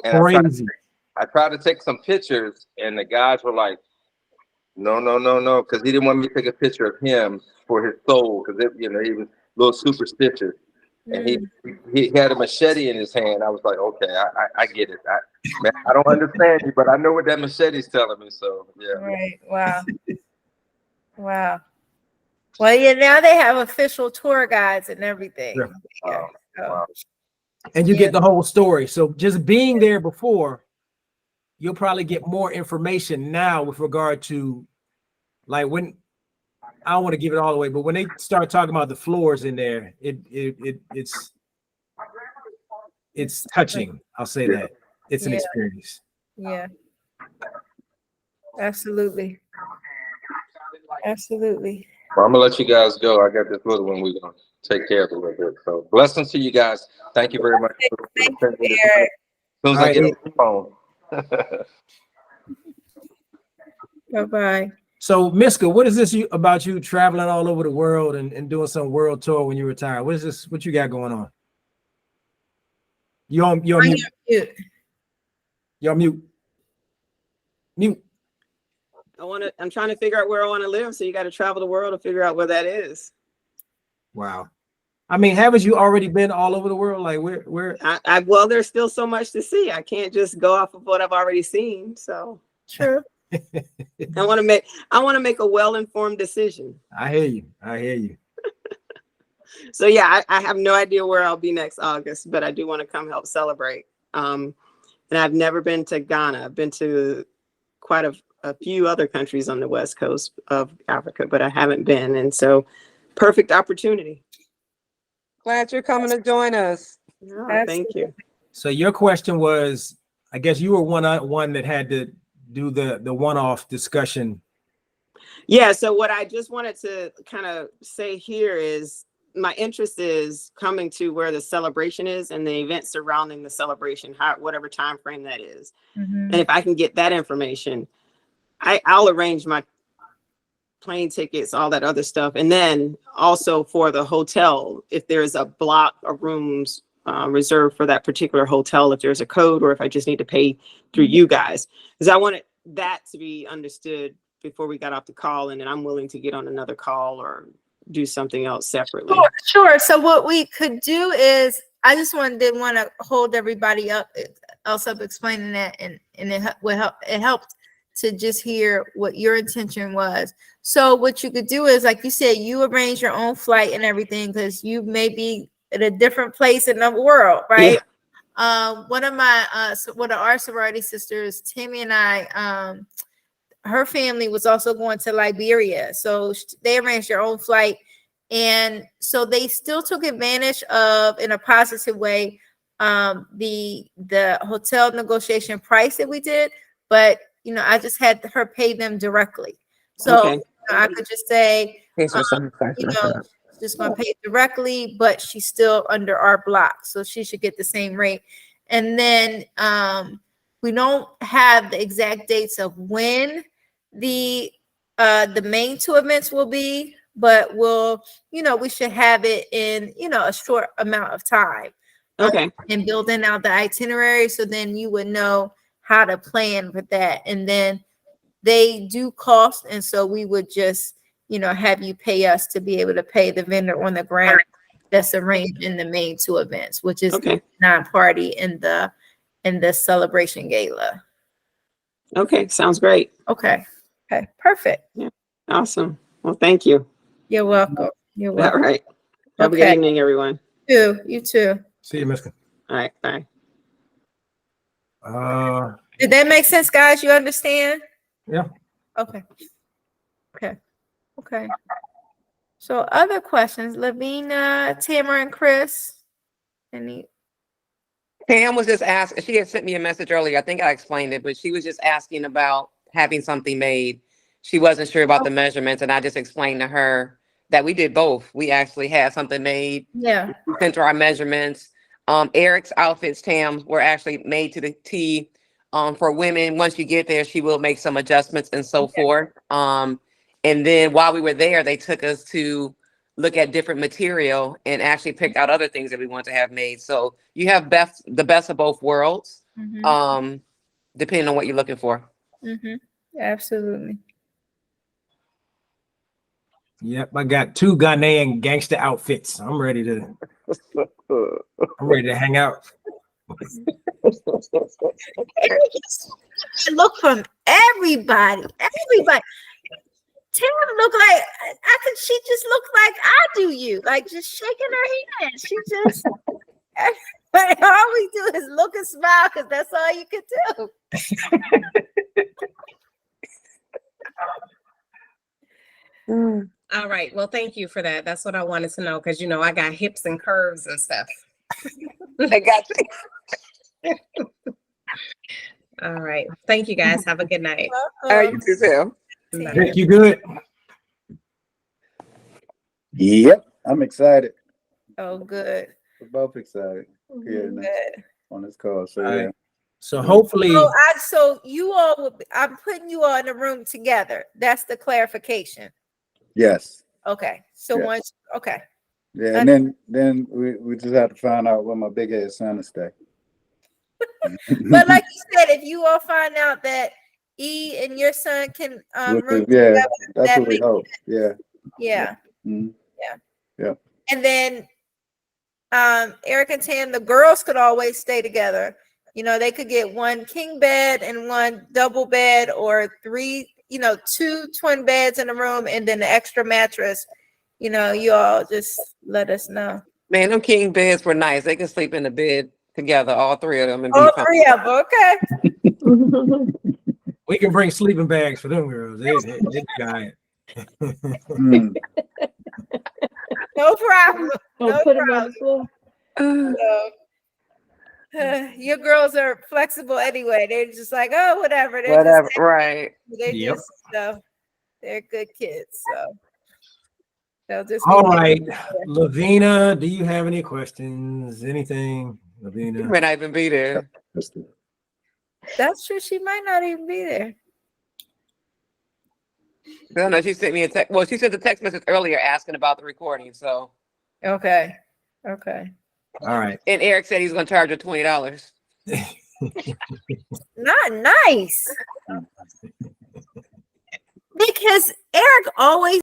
And Crazy. I tried to take some pictures, and the guys were like, "No," because he didn't want me to take a picture of him for his soul, because he was a little superstitious. And he had a machete in his hand. I was like, okay, I get it. I don't understand you, but I know what that machete's telling me. So yeah. Right. Wow. Wow. Well, yeah, now they have official tour guides and everything. Yeah. Yeah. Wow. And you get the whole story. So just being there before, you'll probably get more information now with regard to, like, when, I don't want to give it all away, but when they start talking about the floors in there, it's touching. I'll say that. It's an experience. Yeah. Absolutely. Absolutely. Well, I'm gonna let you guys go. I got this little one we're gonna take care of a little bit. So blessings to you guys. Thank you very much. Thank you, Eric. As soon as I get on the phone. Bye-bye. So, Miska, what is this about you traveling all over the world and doing some world tour when you retire? What is this? What you got going on? You're on mute. You're on mute. Mute. I'm trying to figure out where I want to live. So you got to travel the world to figure out where that is. Wow. I mean, haven't you already been all over the world? Like, where? Well, there's still so much to see. I can't just go off of what I've already seen. So true. I want to make a well-informed decision. I hear you. So yeah, I have no idea where I'll be next August, but I do want to come help celebrate. And I've never been to Ghana. I've been to quite a few other countries on the west coast of Africa, but I haven't been. And so perfect opportunity. Glad you're coming to join us. Yeah, thank you. So your question was, I guess you were one that had to do the one-off discussion. Yeah. So what I just wanted to kind of say here is my interest is coming to where the celebration is and the event surrounding the celebration, whatever time frame that is. And if I can get that information, I'll arrange my plane tickets, all that other stuff. And then also for the hotel, if there's a block of rooms reserved for that particular hotel, if there's a code, or if I just need to pay through you guys. Because I wanted that to be understood before we got off the call. And then I'm willing to get on another call or do something else separately. Sure. So what we could do is, I just didn't want to hold everybody up explaining that, and it will help. It helped to just hear what your intention was. So what you could do is, like you said, you arrange your own flight and everything, because you may be at a different place in the world, right? Yeah. One of our sorority sisters, Tammy and I, her family was also going to Liberia, so they arranged their own flight, and so they still took advantage of, in a positive way, the hotel negotiation price that we did, but I just had her pay them directly. So I could just say, just gonna pay directly, but she's still under our block, so she should get the same rate. And then we don't have the exact dates of when the main two events will be, but we should have it in a short amount of time. And building out the itinerary, so then you would know how to plan for that. And then they do cost, and so we would just have you pay us to be able to pay the vendor on the ground that's arranged in the main two events, which is the non-party and the celebration gala. Okay, sounds great. Okay, perfect. Yeah, awesome. Well, thank you. You're welcome. You're welcome. All right. Have a good evening, everyone. You too. See you, Mister. All right, bye. Did that make sense, guys? You understand? Yeah. Okay. So other questions, Lavina, Tamara, and Chris. Pam was just asking, she had sent me a message earlier. I think I explained it, but she was just asking about having something made. She wasn't sure about the measurements, and I just explained to her that we did both. We actually had something made. Yeah. We sent her our measurements. Eric's outfits, Tam, were actually made to the T. For women, once you get there, she will make some adjustments and so forth. And then while we were there, they took us to look at different material and actually picked out other things that we want to have made. So you have the best of both worlds, depending on what you're looking for. Absolutely. Yep, I got 2 Ghanaian gangster outfits. I'm ready to hang out. Look from everybody. Tam look like she just looked like I do you, like just shaking her hand. She just all we do is look and smile, because that's all you can do. All right. Well, thank you for that. That's what I wanted to know, because I got hips and curves and stuff. I got you. All right. Thank you, guys. Have a good night. You too, Sam. Vic, you good? Yep, I'm excited. Oh, good. We're both excited. On this call. So yeah. So hopefully, so you all will I'm putting you all in a room together. That's the clarification. Yes. Okay. So once Yeah, and then we just have to find out where my big ass son is stay. But like you said, if you all find out that E and your son can room together, that's that what we hope. Yeah. Yeah. Yeah. And then Eric and Tam, the girls could always stay together. They could get one king bed and one double bed, or 3, 2 twin beds in a room, and then the extra mattress. You all just let us know. Man, them king beds were nice. They can sleep in the bed together, all 3 of them. And all 3 of them, okay. We can bring sleeping bags for them girls. They're giant. No problem. No put them on the floor. Your girls are flexible anyway. They're just like, oh, whatever. Right. They're good kids. So they'll just. All right, Lavina, do you have any questions? Anything, Lavina? You might not even be there. That's true. She might not even be there. I don't know. She sent me a text. Well, she sent a text message earlier asking about the recording. So. Okay. Okay. All right. And Eric said he's going to charge her $20. Not nice. Because Eric always